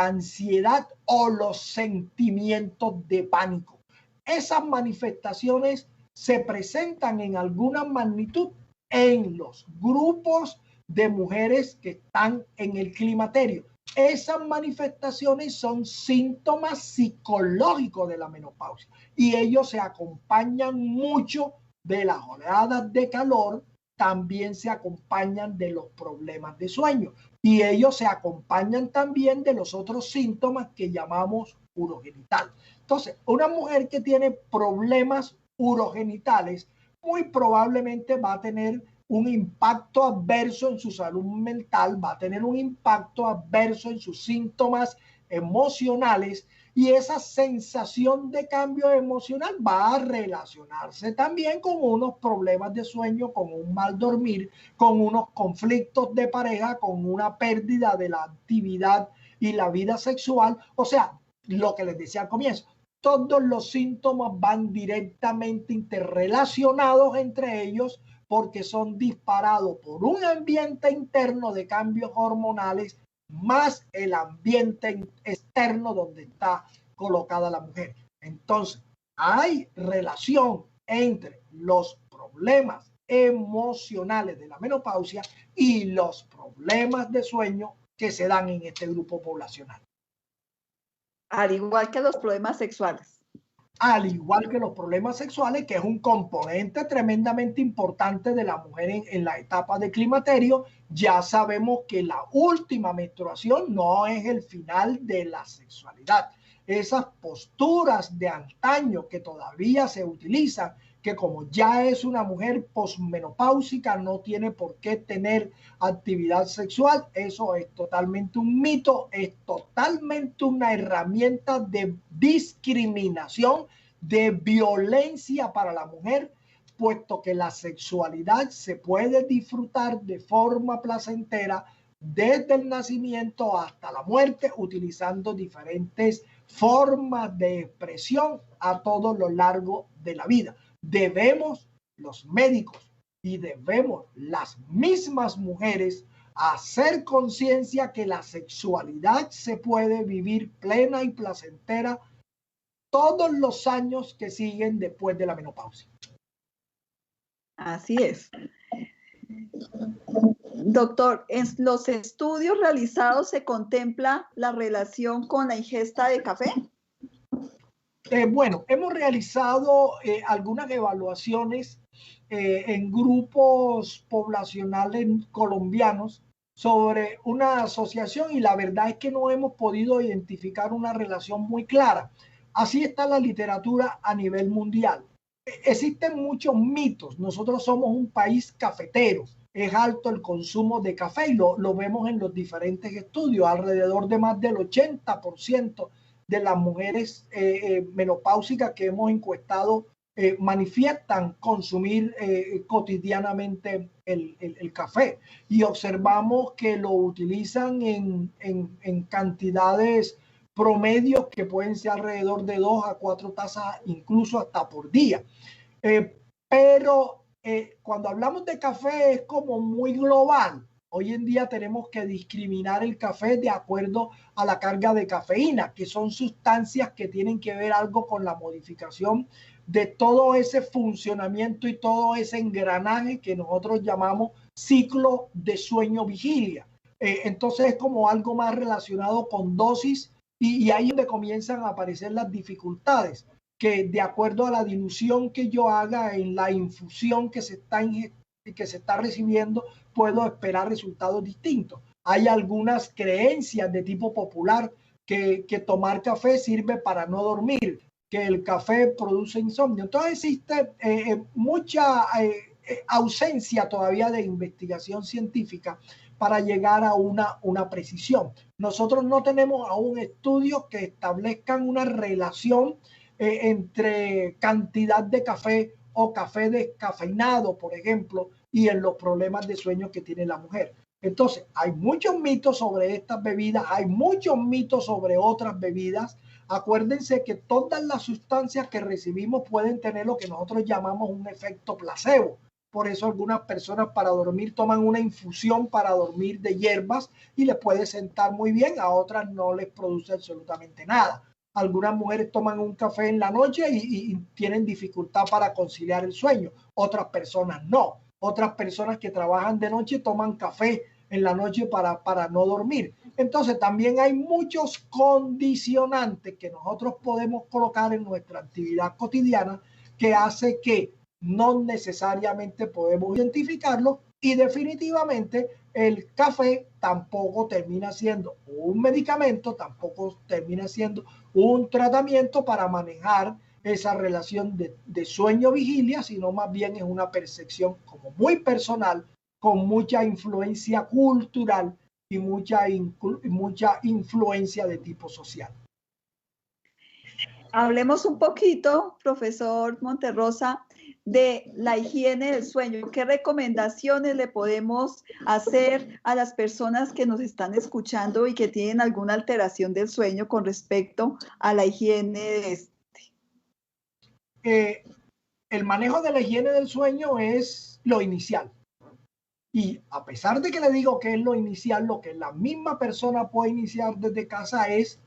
ansiedad o los sentimientos de pánico. Esas manifestaciones se presentan en alguna magnitud en los grupos de mujeres que están en el climaterio. Esas manifestaciones son síntomas psicológicos de la menopausia y ellos se acompañan mucho de las oleadas de calor, también se acompañan de los problemas de sueño y ellos se acompañan también de los otros síntomas que llamamos urogenital. Entonces, una mujer que tiene problemas urogenitales muy probablemente va a tener un impacto adverso en su salud mental, va a tener un impacto adverso en sus síntomas emocionales, y esa sensación de cambio emocional va a relacionarse también con unos problemas de sueño, con un mal dormir, con unos conflictos de pareja, con una pérdida de la actividad y la vida sexual. O sea, lo que les decía al comienzo, todos los síntomas van directamente interrelacionados entre ellos porque son disparados por un ambiente interno de cambios hormonales más el ambiente externo donde está colocada la mujer. Entonces, hay relación entre los problemas emocionales de la menopausia y los problemas de sueño que se dan en este grupo poblacional. Al igual que los problemas sexuales. Al igual que los problemas sexuales, que es un componente tremendamente importante de la mujer en la etapa de climaterio. Ya sabemos que la última menstruación no es el final de la sexualidad. Esas posturas de antaño que todavía se utilizan, que como ya es una mujer posmenopáusica no tiene por qué tener actividad sexual, eso es totalmente un mito, es totalmente una herramienta de discriminación, de violencia para la mujer, puesto que la sexualidad se puede disfrutar de forma placentera desde el nacimiento hasta la muerte, utilizando diferentes formas de expresión a todo lo largo de la vida. Debemos los médicos y debemos las mismas mujeres hacer conciencia que la sexualidad se puede vivir plena y placentera todos los años que siguen después de la menopausia. Así es. Doctor, en los estudios realizados se contempla la relación con la ingesta de café. Bueno, hemos realizado algunas evaluaciones en grupos poblacionales colombianos sobre una asociación y la verdad es que no hemos podido identificar una relación muy clara. Así está la literatura a nivel mundial. Existen muchos mitos. Nosotros somos un país cafetero. Es alto el consumo de café y lo vemos en los diferentes estudios. Alrededor de más del 80% de las mujeres menopáusicas que hemos encuestado manifiestan consumir cotidianamente el café y observamos que lo utilizan en cantidades promedios que pueden ser alrededor de 2 a 4 tazas, incluso hasta por día. Pero cuando hablamos de café es como muy global. Hoy en día tenemos que discriminar el café de acuerdo a la carga de cafeína, que son sustancias que tienen que ver algo con la modificación de todo ese funcionamiento y todo ese engranaje que nosotros llamamos ciclo de sueño-vigilia. Entonces es como algo más relacionado con dosis y ahí es donde comienzan a aparecer las dificultades, que de acuerdo a la dilución que yo haga en la infusión que se está recibiendo, puedo esperar resultados distintos. Hay algunas creencias de tipo popular que tomar café sirve para no dormir, que el café produce insomnio. Entonces existe mucha ausencia todavía de investigación científica para llegar a una precisión. Nosotros no tenemos aún estudios que establezcan una relación entre cantidad de café o café descafeinado, por ejemplo, y en los problemas de sueño que tiene la mujer. Entonces, hay muchos mitos sobre estas bebidas, hay muchos mitos sobre otras bebidas. Acuérdense que todas las sustancias que recibimos pueden tener lo que nosotros llamamos un efecto placebo. Por eso algunas personas para dormir toman una infusión para dormir de hierbas y les puede sentar muy bien, a otras no les produce absolutamente nada. Algunas mujeres toman un café en la noche y tienen dificultad para conciliar el sueño, otras personas no. Otras personas que trabajan de noche toman café en la noche para no dormir. Entonces también hay muchos condicionantes que nosotros podemos colocar en nuestra actividad cotidiana que hace que no necesariamente podemos identificarlo y definitivamente el café tampoco termina siendo un medicamento, tampoco termina siendo un tratamiento para manejar esa relación de sueño-vigilia, sino más bien es una percepción como muy personal, con mucha influencia cultural y mucha influencia de tipo social. Hablemos un poquito, profesor Monterrosa, de la higiene del sueño. ¿Qué recomendaciones le podemos hacer a las personas que nos están escuchando y que tienen alguna alteración del sueño con respecto a la higiene de este? El manejo de la higiene del sueño es lo inicial. Y a pesar de que le digo que es lo inicial, lo que la misma persona puede iniciar desde casa es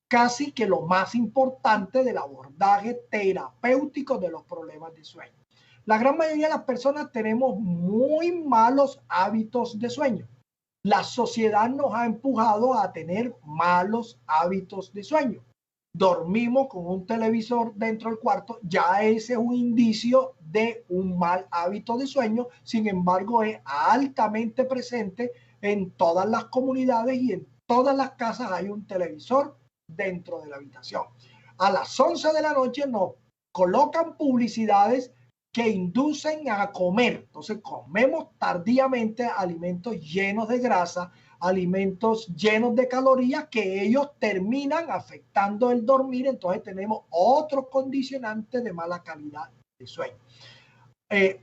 casi que lo más importante del abordaje terapéutico de los problemas de sueño. La gran mayoría de las personas tenemos muy malos hábitos de sueño. La sociedad nos ha empujado a tener malos hábitos de sueño. Dormimos con un televisor dentro del cuarto, ya ese es un indicio de un mal hábito de sueño. Sin embargo, es altamente presente en todas las comunidades y en todas las casas hay un televisor dentro de la habitación. A las 11 de la noche nos colocan publicidades que inducen a comer. Entonces comemos tardíamente alimentos llenos de grasa, alimentos llenos de calorías que ellos terminan afectando el dormir. Entonces tenemos otros condicionantes de mala calidad de sueño.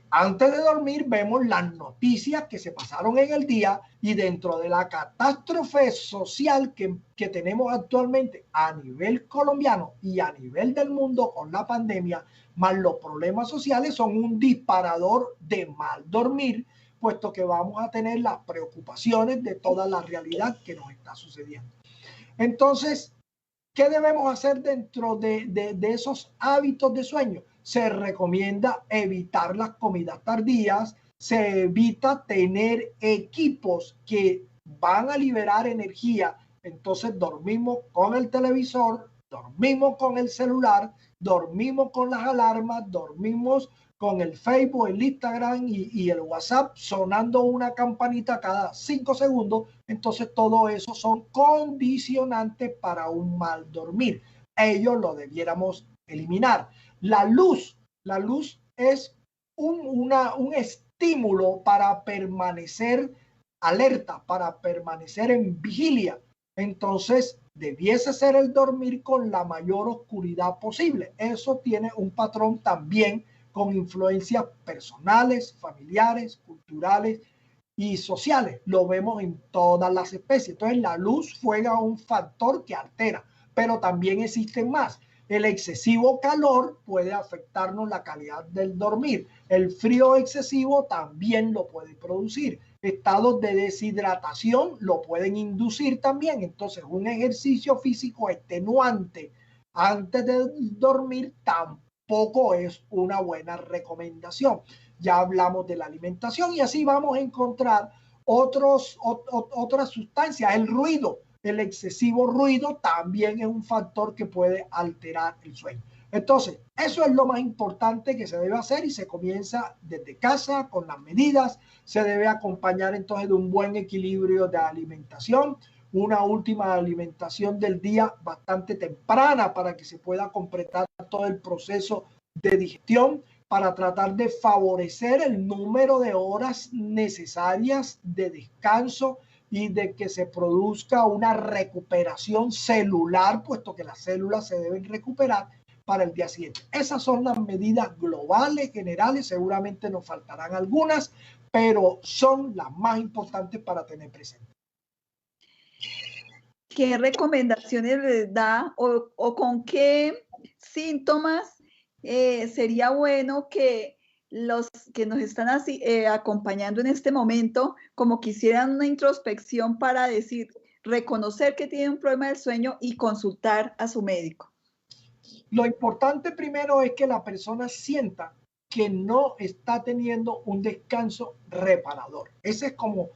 Antes de dormir vemos las noticias que se pasaron en el día y dentro de la catástrofe social que tenemos actualmente a nivel colombiano y a nivel del mundo con la pandemia, más los problemas sociales, son un disparador de mal dormir, puesto que vamos a tener las preocupaciones de toda la realidad que nos está sucediendo. Entonces, ¿qué debemos hacer dentro de esos hábitos de sueño? Se recomienda evitar las comidas tardías, se evita tener equipos que van a liberar energía. Entonces dormimos con el televisor, dormimos con el celular, dormimos con las alarmas, dormimos con el Facebook, el Instagram y el WhatsApp sonando una campanita cada 5 segundos. Entonces todo eso son condicionantes para un mal dormir. Ellos lo debiéramos eliminar. La luz es un estímulo para permanecer alerta, para permanecer en vigilia. Entonces debiese ser el dormir con la mayor oscuridad posible. Eso tiene un patrón también con influencias personales, familiares, culturales y sociales. Lo vemos en todas las especies. Entonces la luz juega un factor que altera, pero también existen más. El excesivo calor puede afectarnos la calidad del dormir. El frío excesivo también lo puede producir. Estados de deshidratación lo pueden inducir también. Entonces un ejercicio físico extenuante antes de dormir tampoco es una buena recomendación. Ya hablamos de la alimentación y así vamos a encontrar otras sustancias. El ruido, el excesivo ruido también es un factor que puede alterar el sueño. Entonces, eso es lo más importante que se debe hacer y se comienza desde casa con las medidas. Se debe acompañar entonces de un buen equilibrio de alimentación, una última alimentación del día bastante temprana para que se pueda completar todo el proceso de digestión, para tratar de favorecer el número de horas necesarias de descanso y de que se produzca una recuperación celular, puesto que las células se deben recuperar para el día siguiente. Esas son las medidas globales, generales, seguramente nos faltarán algunas, pero son las más importantes para tener presente. ¿Qué recomendaciones les da o con qué síntomas sería bueno que los que nos están acompañando en este momento, como que hicieran una introspección para decir, reconocer que tienen un problema del sueño y consultar a su médico? Lo importante primero es que la persona sienta que no está teniendo un descanso reparador. Ese es como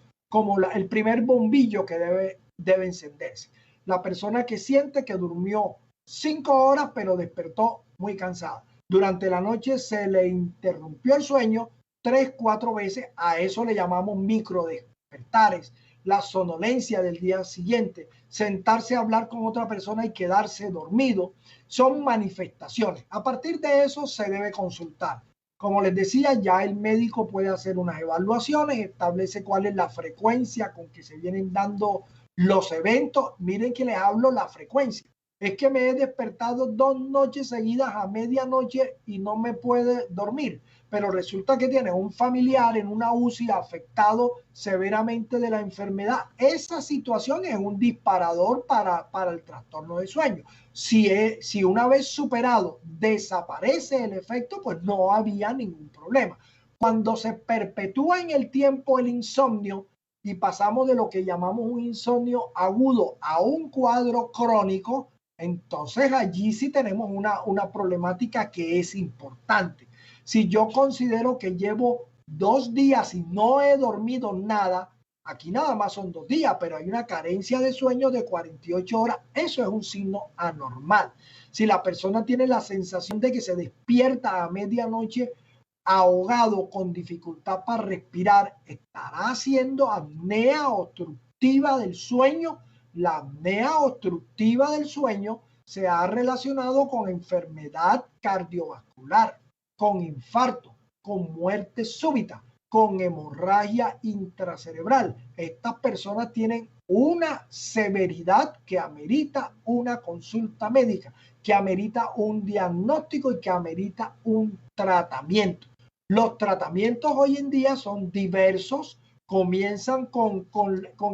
el primer bombillo que debe encenderse. La persona que siente que durmió 5 horas pero despertó muy cansada. Durante la noche se le interrumpió el sueño 3, 4 veces. A eso le llamamos micro despertares. La sonolencia del día siguiente, sentarse a hablar con otra persona y quedarse dormido, son manifestaciones. A partir de eso se debe consultar. Como les decía, ya el médico puede hacer unas evaluaciones, establece cuál es la frecuencia con que se vienen dando los eventos. Miren que les hablo la frecuencia. Es que me he despertado 2 noches seguidas a medianoche y no me puede dormir, pero resulta que tiene un familiar en una UCI afectado severamente de la enfermedad. Esa situación es un disparador para el trastorno de sueño. Si una vez superado desaparece el efecto, pues no había ningún problema. Cuando se perpetúa en el tiempo el insomnio y pasamos de lo que llamamos un insomnio agudo a un cuadro crónico, entonces allí sí tenemos una problemática que es importante. Si yo considero que llevo 2 días y no he dormido nada, aquí nada más son 2 días, pero hay una carencia de sueño de 48 horas, eso es un signo anormal. Si la persona tiene la sensación de que se despierta a medianoche ahogado, con dificultad para respirar, estará haciendo apnea obstructiva del sueño. La apnea obstructiva del sueño se ha relacionado con enfermedad cardiovascular, con infarto, con muerte súbita, con hemorragia intracerebral. Estas personas tienen una severidad que amerita una consulta médica, que amerita un diagnóstico y que amerita un tratamiento. Los tratamientos hoy en día son diversos, comienzan con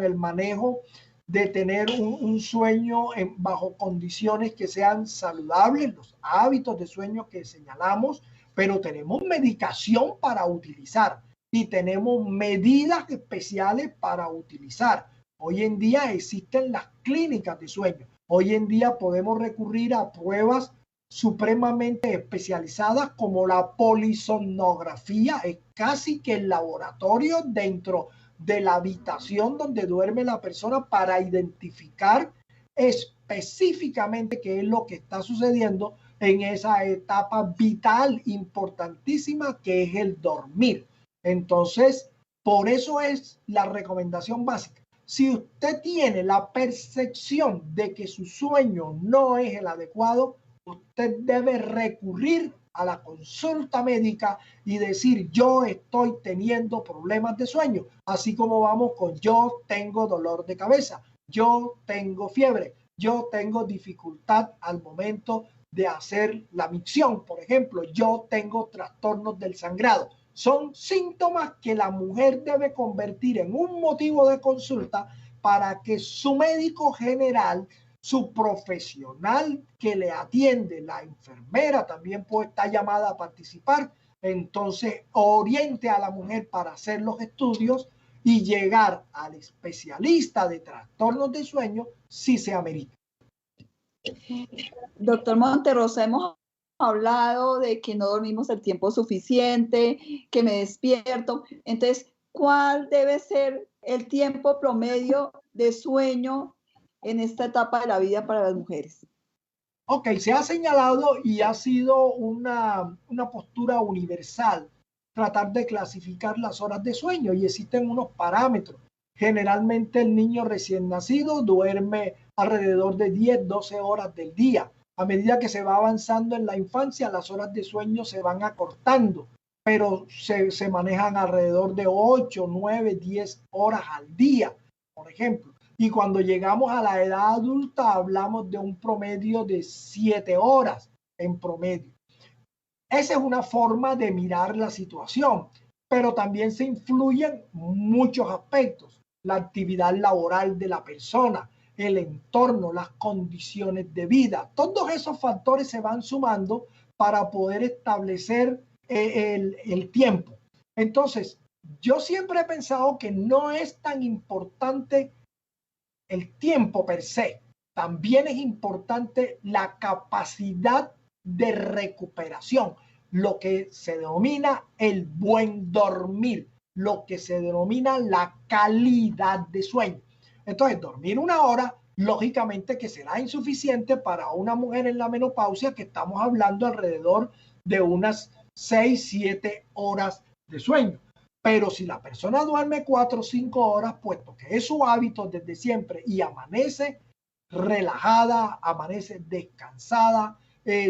el manejo de tener un sueño bajo condiciones que sean saludables, los hábitos de sueño que señalamos, pero tenemos medicación para utilizar y tenemos medidas especiales para utilizar. Hoy en día existen las clínicas de sueño. Hoy en día podemos recurrir a pruebas supremamente especializadas como la polisomnografía, es casi que el laboratorio dentro de la habitación donde duerme la persona para identificar específicamente qué es lo que está sucediendo en esa etapa vital importantísima que es el dormir. Entonces, por eso es la recomendación básica. Si usted tiene la percepción de que su sueño no es el adecuado, usted debe recurrir a la consulta médica y decir: yo estoy teniendo problemas de sueño, así como vamos con yo tengo dolor de cabeza, yo tengo fiebre, yo tengo dificultad al momento de hacer la micción, por ejemplo, yo tengo trastornos del sangrado. Son síntomas que la mujer debe convertir en un motivo de consulta para que su médico general, su profesional que le atiende, la enfermera también puede estar llamada a participar, entonces oriente a la mujer para hacer los estudios y llegar al especialista de trastornos de sueño si se amerita. Doctor Monterrosa, hemos hablado de que no dormimos el tiempo suficiente, que me despierto. Entonces, ¿cuál debe ser el tiempo promedio de sueño en esta etapa de la vida para las mujeres? Ok, se ha señalado y ha sido una postura universal tratar de clasificar las horas de sueño y existen unos parámetros. Generalmente el niño recién nacido duerme alrededor de 10, 12 horas del día. A medida que se va avanzando en la infancia, las horas de sueño se van acortando, pero se manejan alrededor de 8, 9, 10 horas al día, por ejemplo. Y cuando llegamos a la edad adulta hablamos de un promedio de 7 horas en promedio. Esa es una forma de mirar la situación, pero también se influyen muchos aspectos: la actividad laboral de la persona, el entorno, las condiciones de vida. Todos esos factores se van sumando para poder establecer el tiempo. Entonces, yo siempre he pensado que no es tan importante el tiempo per se, también es importante la capacidad de recuperación, lo que se denomina el buen dormir, lo que se denomina la calidad de sueño. Entonces, dormir una hora, lógicamente que será insuficiente para una mujer en la menopausia, que estamos hablando alrededor de unas 6, 7 horas de sueño. Pero si la persona duerme 4 o 5 horas, puesto que es su hábito desde siempre y amanece relajada, amanece descansada,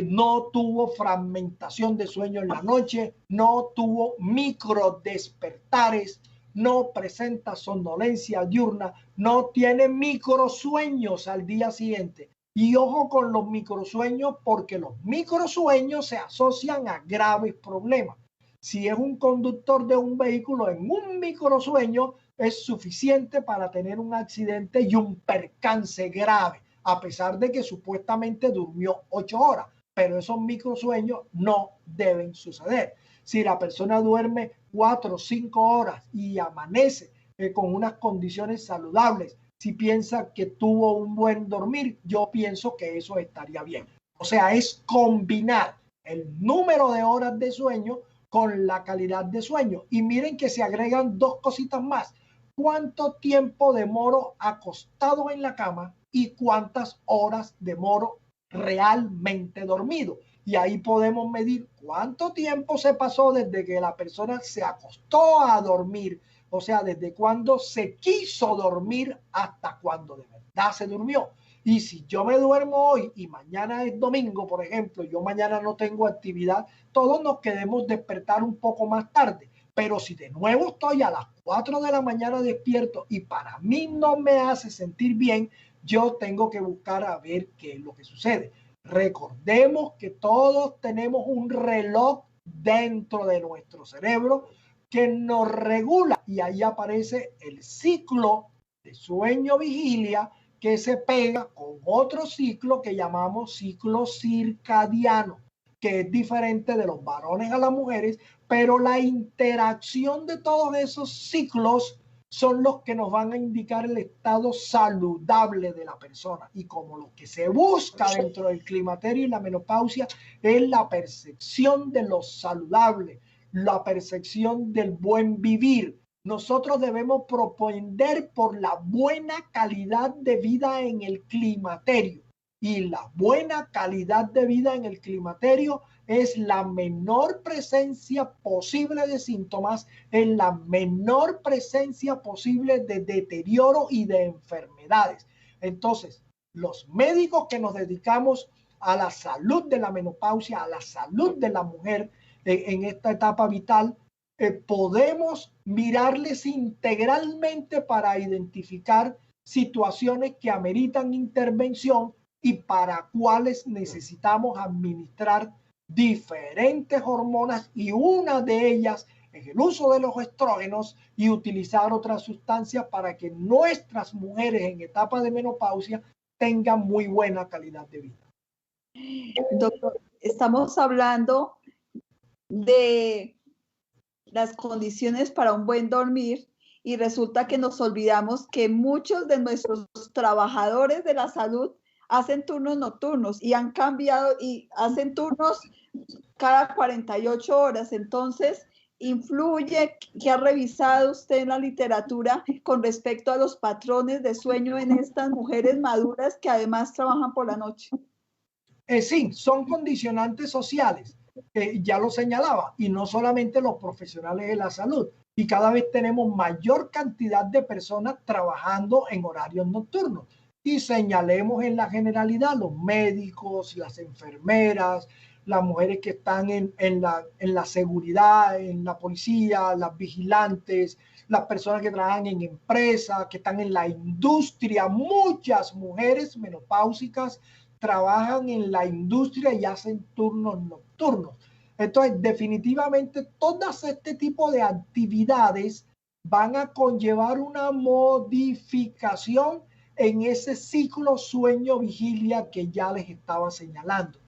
no tuvo fragmentación de sueño en la noche, no tuvo micro despertares, no presenta somnolencia diurna, no tiene microsueños al día siguiente. Y ojo con los microsueños, porque los microsueños se asocian a graves problemas. Si es un conductor de un vehículo en un microsueño, es suficiente para tener un accidente y un percance grave, a pesar de que supuestamente durmió 8 horas, pero esos microsueños no deben suceder. Si la persona duerme 4 o 5 horas y amanece con unas condiciones saludables, si piensa que tuvo un buen dormir, yo pienso que eso estaría bien. O sea, es combinar el número de horas de sueño con la calidad de sueño. Y miren que se agregan dos cositas más: cuánto tiempo demoro acostado en la cama y cuántas horas demoro realmente dormido. Y ahí podemos medir cuánto tiempo se pasó desde que la persona se acostó a dormir, o sea, desde cuando se quiso dormir hasta cuando de verdad se durmió. Y si yo me duermo hoy y mañana es domingo, por ejemplo, yo mañana no tengo actividad, todos nos queremos despertar un poco más tarde. Pero si de nuevo estoy a las 4 de la mañana despierto y para mí no me hace sentir bien, yo tengo que buscar a ver qué es lo que sucede. Recordemos que todos tenemos un reloj dentro de nuestro cerebro que nos regula, y ahí aparece el ciclo de sueño-vigilia que se pega con otro ciclo que llamamos ciclo circadiano, que es diferente de los varones a las mujeres, pero la interacción de todos esos ciclos son los que nos van a indicar el estado saludable de la persona. Y como lo que se busca dentro del climaterio y la menopausia es la percepción de lo saludable, la percepción del buen vivir, nosotros debemos propender por la buena calidad de vida en el climaterio. Y la buena calidad de vida en el climaterio es la menor presencia posible de síntomas, es la menor presencia posible de deterioro y de enfermedades. Entonces, los médicos que nos dedicamos a la salud de la menopausia, a la salud de la mujer en esta etapa vital, podemos mirarles integralmente para identificar situaciones que ameritan intervención y para cuales necesitamos administrar diferentes hormonas, y una de ellas es el uso de los estrógenos y utilizar otras sustancias para que nuestras mujeres en etapa de menopausia tengan muy buena calidad de vida. Doctor, estamos hablando de las condiciones para un buen dormir y resulta que nos olvidamos que muchos de nuestros trabajadores de la salud hacen turnos nocturnos y han cambiado y hacen turnos cada 48 horas. Entonces, influye, ¿qué ha revisado usted en la literatura con respecto a los patrones de sueño en estas mujeres maduras que además trabajan por la noche? Sí, son condicionantes sociales, ya lo señalaba, y no solamente los profesionales de la salud. Y cada vez tenemos mayor cantidad de personas trabajando en horarios nocturnos. Y señalemos en la generalidad los médicos, las enfermeras, las mujeres que están en la seguridad, en la policía, las vigilantes, las personas que trabajan en empresas, que están en la industria. Muchas mujeres menopáusicas trabajan en la industria y hacen turnos nocturnos. Entonces, definitivamente, todas este tipo de actividades van a conllevar una modificación en ese ciclo sueño-vigilia que ya les estaba señalando.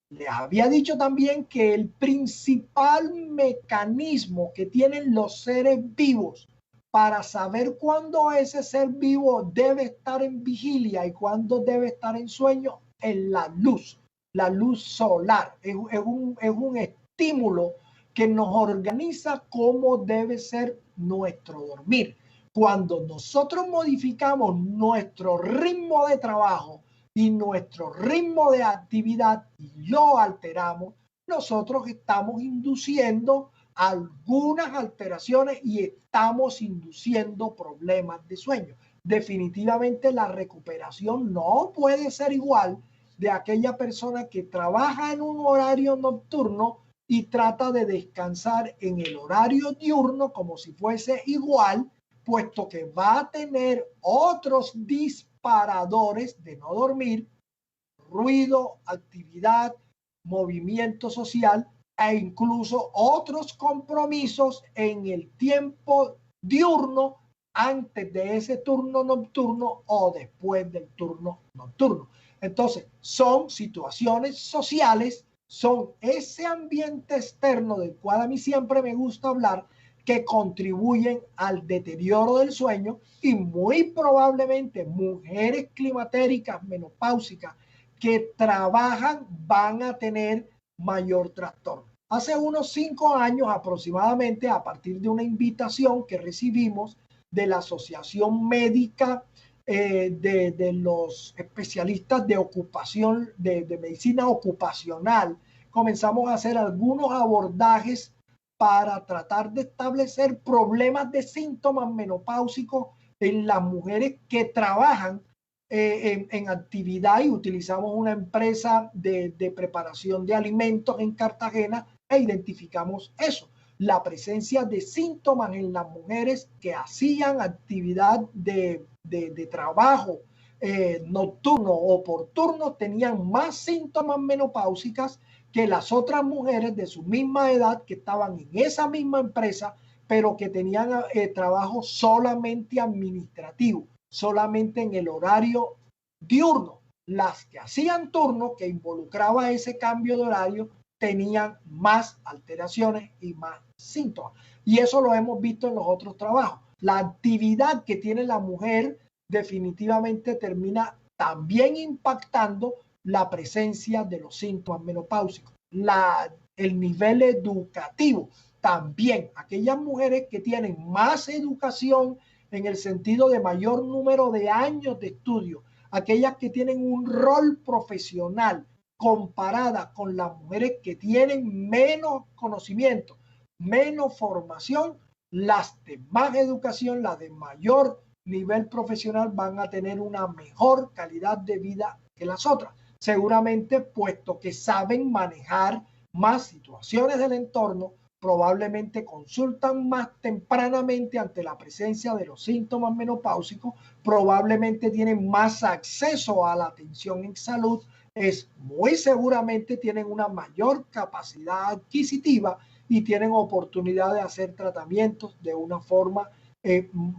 Les había dicho también que el principal mecanismo que tienen los seres vivos para saber cuándo ese ser vivo debe estar en vigilia y cuándo debe estar en sueño es la luz solar. Es un estímulo que nos organiza cómo debe ser nuestro dormir. Cuando nosotros modificamos nuestro ritmo de trabajo y nuestro ritmo de actividad y lo alteramos, nosotros estamos induciendo algunas alteraciones y estamos induciendo problemas de sueño. Definitivamente la recuperación no puede ser igual de aquella persona que trabaja en un horario nocturno y trata de descansar en el horario diurno como si fuese igual, puesto que va a tener otros disparadores de no dormir, ruido, actividad, movimiento social e incluso otros compromisos en el tiempo diurno antes de ese turno nocturno o después del turno nocturno. Entonces, son situaciones sociales, son ese ambiente externo del cual a mí siempre me gusta hablar, que contribuyen al deterioro del sueño, y muy probablemente mujeres climatéricas menopáusicas que trabajan van a tener mayor trastorno. Hace unos 5 años aproximadamente, a partir de una invitación que recibimos de la Asociación Médica de los especialistas de ocupación, de medicina ocupacional, comenzamos a hacer algunos abordajes para tratar de establecer problemas de síntomas menopáusicos en las mujeres que trabajan en actividad, y utilizamos una empresa de preparación de alimentos en Cartagena e identificamos eso, la presencia de síntomas en las mujeres que hacían actividad de trabajo nocturno o por turno, tenían más síntomas menopáusicas que las otras mujeres de su misma edad que estaban en esa misma empresa, pero que tenían trabajo solamente administrativo, solamente en el horario diurno. Las que hacían turno, que involucraba ese cambio de horario, tenían más alteraciones y más síntomas. Y eso lo hemos visto en los otros trabajos. La actividad que tiene la mujer definitivamente termina también impactando la presencia de los síntomas menopáusicos. El nivel educativo también. Aquellas mujeres que tienen más educación en el sentido de mayor número de años de estudio, aquellas que tienen un rol profesional comparada con las mujeres que tienen menos conocimiento, menos formación, las de más educación, las de mayor nivel profesional van a tener una mejor calidad de vida que las otras. Seguramente, puesto que saben manejar más situaciones del entorno, probablemente consultan más tempranamente ante la presencia de los síntomas menopáusicos, probablemente tienen más acceso a la atención en salud, muy seguramente tienen una mayor capacidad adquisitiva y tienen oportunidad de hacer tratamientos de una forma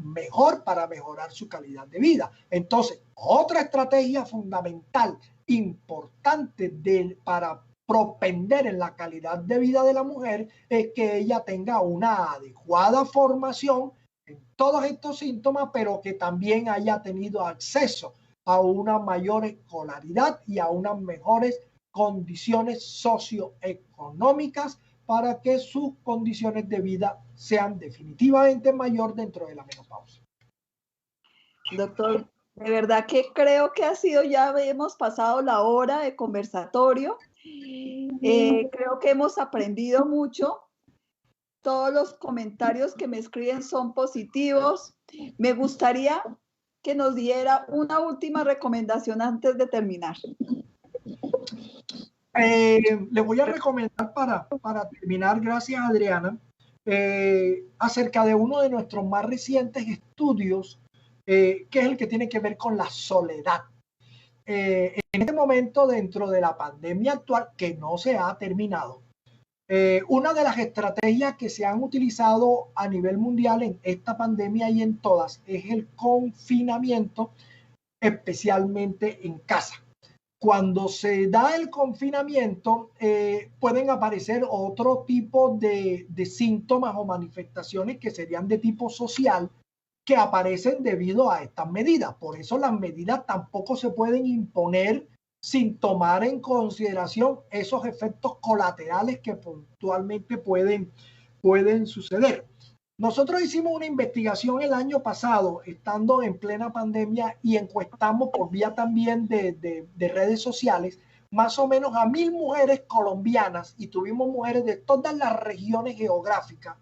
mejor para mejorar su calidad de vida. Entonces, otra estrategia fundamental, importante para propender en la calidad de vida de la mujer es que ella tenga una adecuada formación en todos estos síntomas, pero que también haya tenido acceso a una mayor escolaridad y a unas mejores condiciones socioeconómicas para que sus condiciones de vida sean definitivamente mayor dentro de la menopausia. Doctor, de verdad que creo que ya hemos pasado la hora de conversatorio. Creo que hemos aprendido mucho. Todos los comentarios que me escriben son positivos. Me gustaría que nos diera una última recomendación antes de terminar. Le voy a recomendar para terminar, gracias Adriana, acerca de uno de nuestros más recientes estudios, que es el que tiene que ver con la soledad. En este momento, dentro de la pandemia actual, que no se ha terminado, una de las estrategias que se han utilizado a nivel mundial en esta pandemia y en todas es el confinamiento, especialmente en casa. Cuando se da el confinamiento, pueden aparecer otro tipo de síntomas o manifestaciones que serían de tipo social que aparecen debido a estas medidas. Por eso las medidas tampoco se pueden imponer sin tomar en consideración esos efectos colaterales que puntualmente pueden suceder. Nosotros hicimos una investigación el año pasado, estando en plena pandemia, y encuestamos por vía también de redes sociales, más o menos a 1,000 mujeres colombianas, y tuvimos mujeres de todas las regiones geográficas,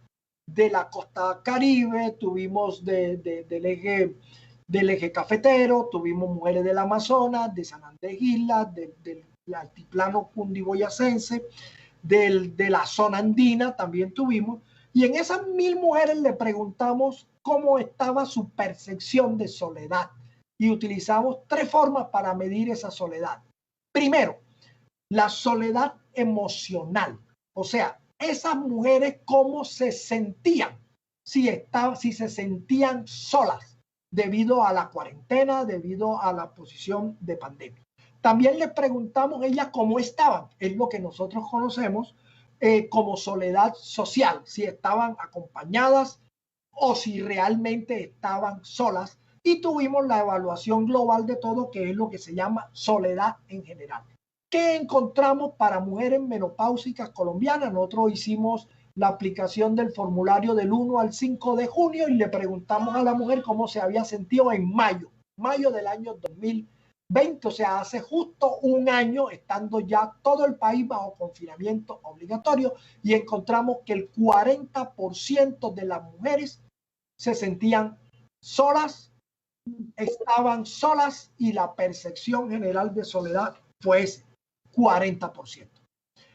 de la costa Caribe, tuvimos del eje cafetero, tuvimos mujeres del Amazonas, de San Andrés Islas, del altiplano cundiboyacense, de la zona andina también tuvimos. Y en esas 1,000 mujeres le preguntamos cómo estaba su percepción de soledad. Y utilizamos 3 formas para medir esa soledad. Primero, la soledad emocional. O sea, esas mujeres cómo se sentían, si se sentían solas debido a la cuarentena, debido a la posición de pandemia. También les preguntamos ellas cómo estaban, es lo que nosotros conocemos como soledad social, si estaban acompañadas o si realmente estaban solas, y tuvimos la evaluación global de todo, que es lo que se llama soledad en general. ¿Qué encontramos para mujeres menopáusicas colombianas? Nosotros hicimos la aplicación del formulario del 1 al 5 de junio y le preguntamos a la mujer cómo se había sentido en mayo del año 2020, o sea, hace justo un año, estando ya todo el país bajo confinamiento obligatorio, y encontramos que el 40% de las mujeres se sentían solas, estaban solas, y la percepción general de soledad fue ese 40%.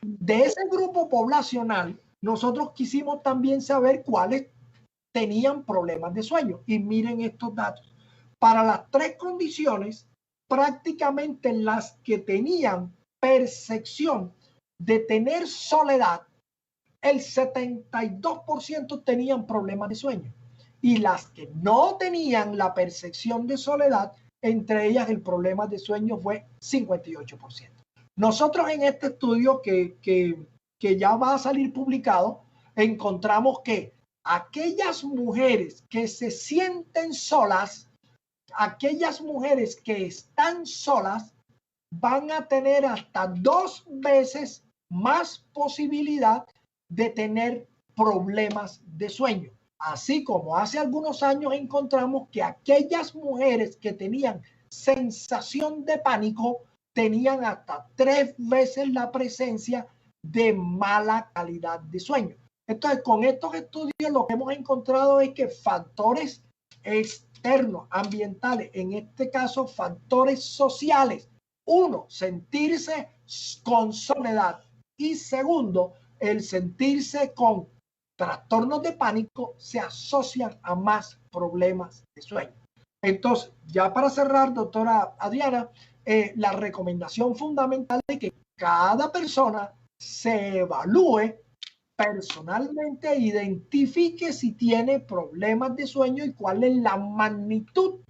De ese grupo poblacional, nosotros quisimos también saber cuáles tenían problemas de sueño. Y miren estos datos. Para las 3 condiciones, prácticamente las que tenían percepción de tener soledad, el 72% tenían problemas de sueño. Y las que no tenían la percepción de soledad, entre ellas el problema de sueño fue 58%. Nosotros en este estudio que ya va a salir publicado, encontramos que aquellas mujeres que se sienten solas, aquellas mujeres que están solas, van a tener hasta 2 veces más posibilidad de tener problemas de sueño. Así como hace algunos años encontramos que aquellas mujeres que tenían sensación de pánico tenían hasta 3 veces la presencia de mala calidad de sueño. Entonces, con estos estudios lo que hemos encontrado es que factores externos, ambientales, en este caso factores sociales, uno, sentirse con soledad, y segundo, el sentirse con trastornos de pánico, se asocian a más problemas de sueño. Entonces, ya para cerrar, doctora Adriana, la recomendación fundamental es que cada persona se evalúe personalmente e identifique si tiene problemas de sueño y cuál es la magnitud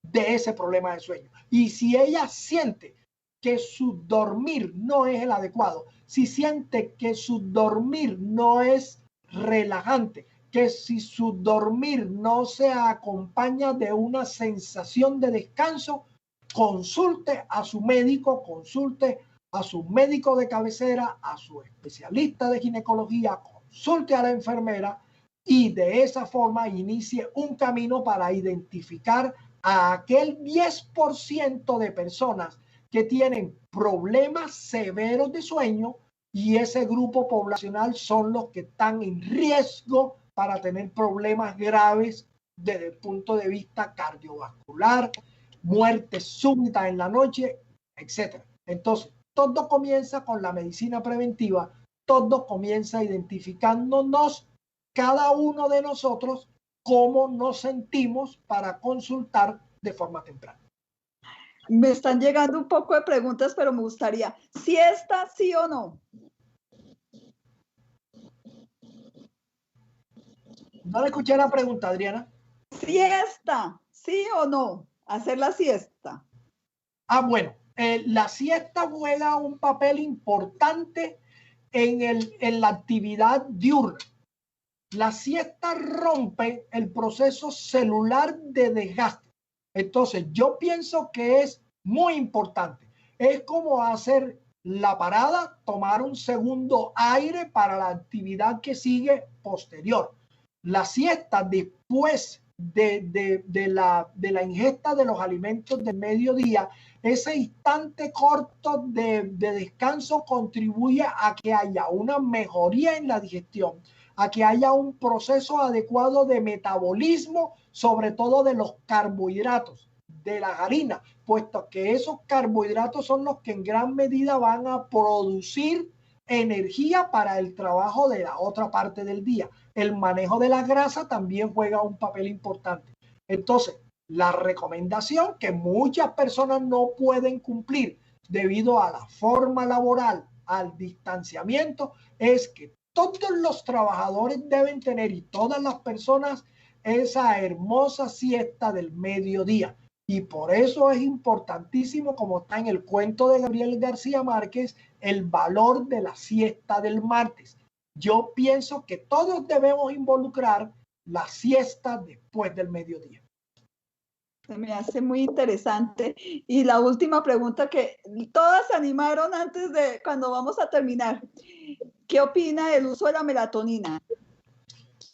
de ese problema de sueño. Y si ella siente que su dormir no es el adecuado, si siente que su dormir no es relajante, que si su dormir no se acompaña de una sensación de descanso, consulte a su médico, consulte a su médico de cabecera, a su especialista de ginecología, consulte a la enfermera y de esa forma inicie un camino para identificar a aquel 10% de personas que tienen problemas severos de sueño, y ese grupo poblacional son los que están en riesgo para tener problemas graves desde el punto de vista cardiovascular, muerte súbita en la noche, etc. Entonces, todo comienza con la medicina preventiva, todo comienza identificándonos cada uno de nosotros cómo nos sentimos para consultar de forma temprana. Me están llegando un poco de preguntas, pero me gustaría, ¿siesta sí o no? No le escuché la pregunta, Adriana. ¿Siesta sí o no? Hacer la siesta. Bueno, la siesta juega un papel importante en la actividad diurna. La siesta rompe el proceso celular de desgaste. Entonces, yo pienso que es muy importante. Es como hacer la parada, tomar un segundo aire para la actividad que sigue posterior. La siesta después de la ingesta de los alimentos del mediodía, ese instante corto de descanso contribuye a que haya una mejoría en la digestión, a que haya un proceso adecuado de metabolismo, sobre todo de los carbohidratos, de la harina, puesto que esos carbohidratos son los que en gran medida van a producir energía para el trabajo de la otra parte del día. El manejo de la grasa también juega un papel importante. Entonces, la recomendación que muchas personas no pueden cumplir debido a la forma laboral, al distanciamiento, es que todos los trabajadores deben tener, y todas las personas, esa hermosa siesta del mediodía. Y por eso es importantísimo, como está en el cuento de Gabriel García Márquez, el valor de la siesta del martes. Yo pienso que todos debemos involucrar la siesta después del mediodía. Se me hace muy interesante. Y la última pregunta, que todas se animaron antes de cuando vamos a terminar. ¿Qué opina del uso de la melatonina?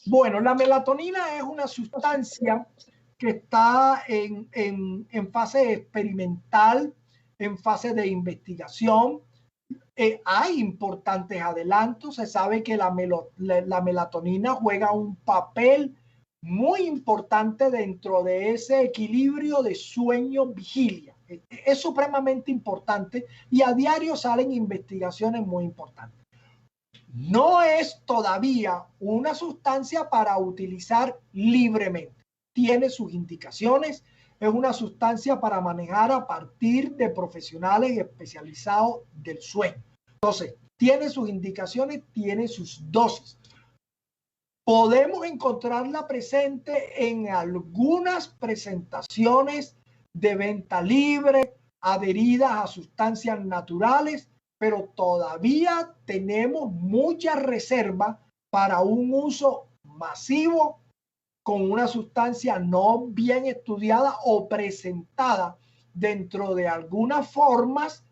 Bueno, la melatonina es una sustancia que está en fase experimental, en fase de investigación. Hay importantes adelantos. Se sabe que la melatonina juega un papel muy importante dentro de ese equilibrio de sueño-vigilia. Es supremamente importante y a diario salen investigaciones muy importantes. No es todavía una sustancia para utilizar libremente. Tiene sus indicaciones. Es una sustancia para manejar a partir de profesionales especializados del sueño. Entonces, tiene sus indicaciones, tiene sus dosis. Podemos encontrarla presente en algunas presentaciones de venta libre, adheridas a sustancias naturales, pero todavía tenemos mucha reserva para un uso masivo con una sustancia no bien estudiada o presentada dentro de algunas formas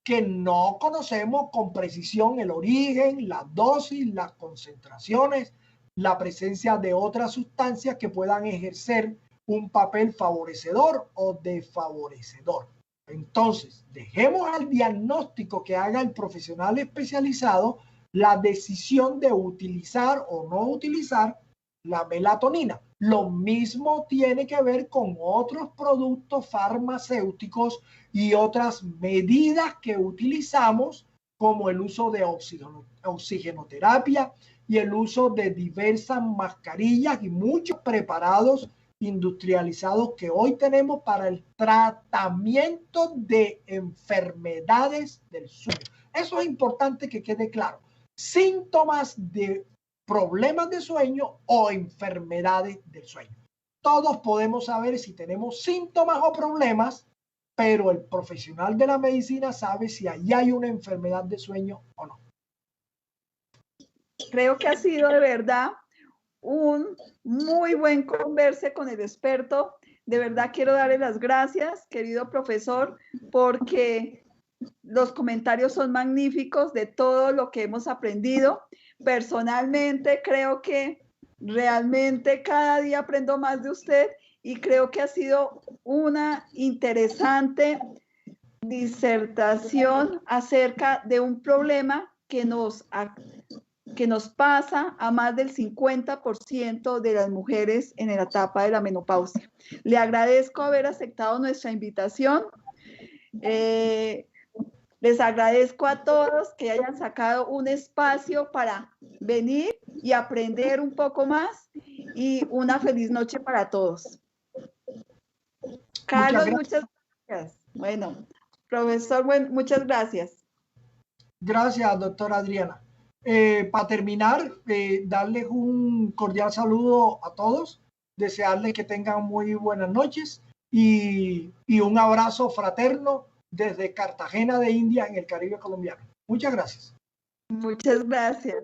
que no conocemos con precisión el origen, la dosis, las concentraciones, la presencia de otras sustancias que puedan ejercer un papel favorecedor o desfavorecedor. Entonces, dejemos al diagnóstico que haga el profesional especializado la decisión de utilizar o no utilizar la melatonina. Lo mismo tiene que ver con otros productos farmacéuticos y otras medidas que utilizamos, como el uso de oxigenoterapia y el uso de diversas mascarillas y muchos preparados industrializados que hoy tenemos para el tratamiento de enfermedades del sueño. Eso es importante que quede claro. Síntomas de problemas de sueño o enfermedades del sueño. Todos podemos saber si tenemos síntomas o problemas, pero el profesional de la medicina sabe si ahí hay una enfermedad de sueño o no. Creo que ha sido de verdad un muy buen converse con el experto. De verdad quiero darle las gracias, querido profesor, porque los comentarios son magníficos de todo lo que hemos aprendido. Personalmente creo que realmente cada día aprendo más de usted y creo que ha sido una interesante disertación acerca de un problema que nos pasa a más del 50% de las mujeres en la etapa de la menopausia. Le agradezco haber aceptado nuestra invitación. Les agradezco a todos que hayan sacado un espacio para venir y aprender un poco más, y una feliz noche para todos. Carlos, muchas gracias. Bueno, profesor, muchas gracias. Gracias, doctora Adriana. Para terminar, darles un cordial saludo a todos, desearles que tengan muy buenas noches y un abrazo fraterno desde Cartagena de Indias en el Caribe colombiano. Muchas gracias. Muchas gracias.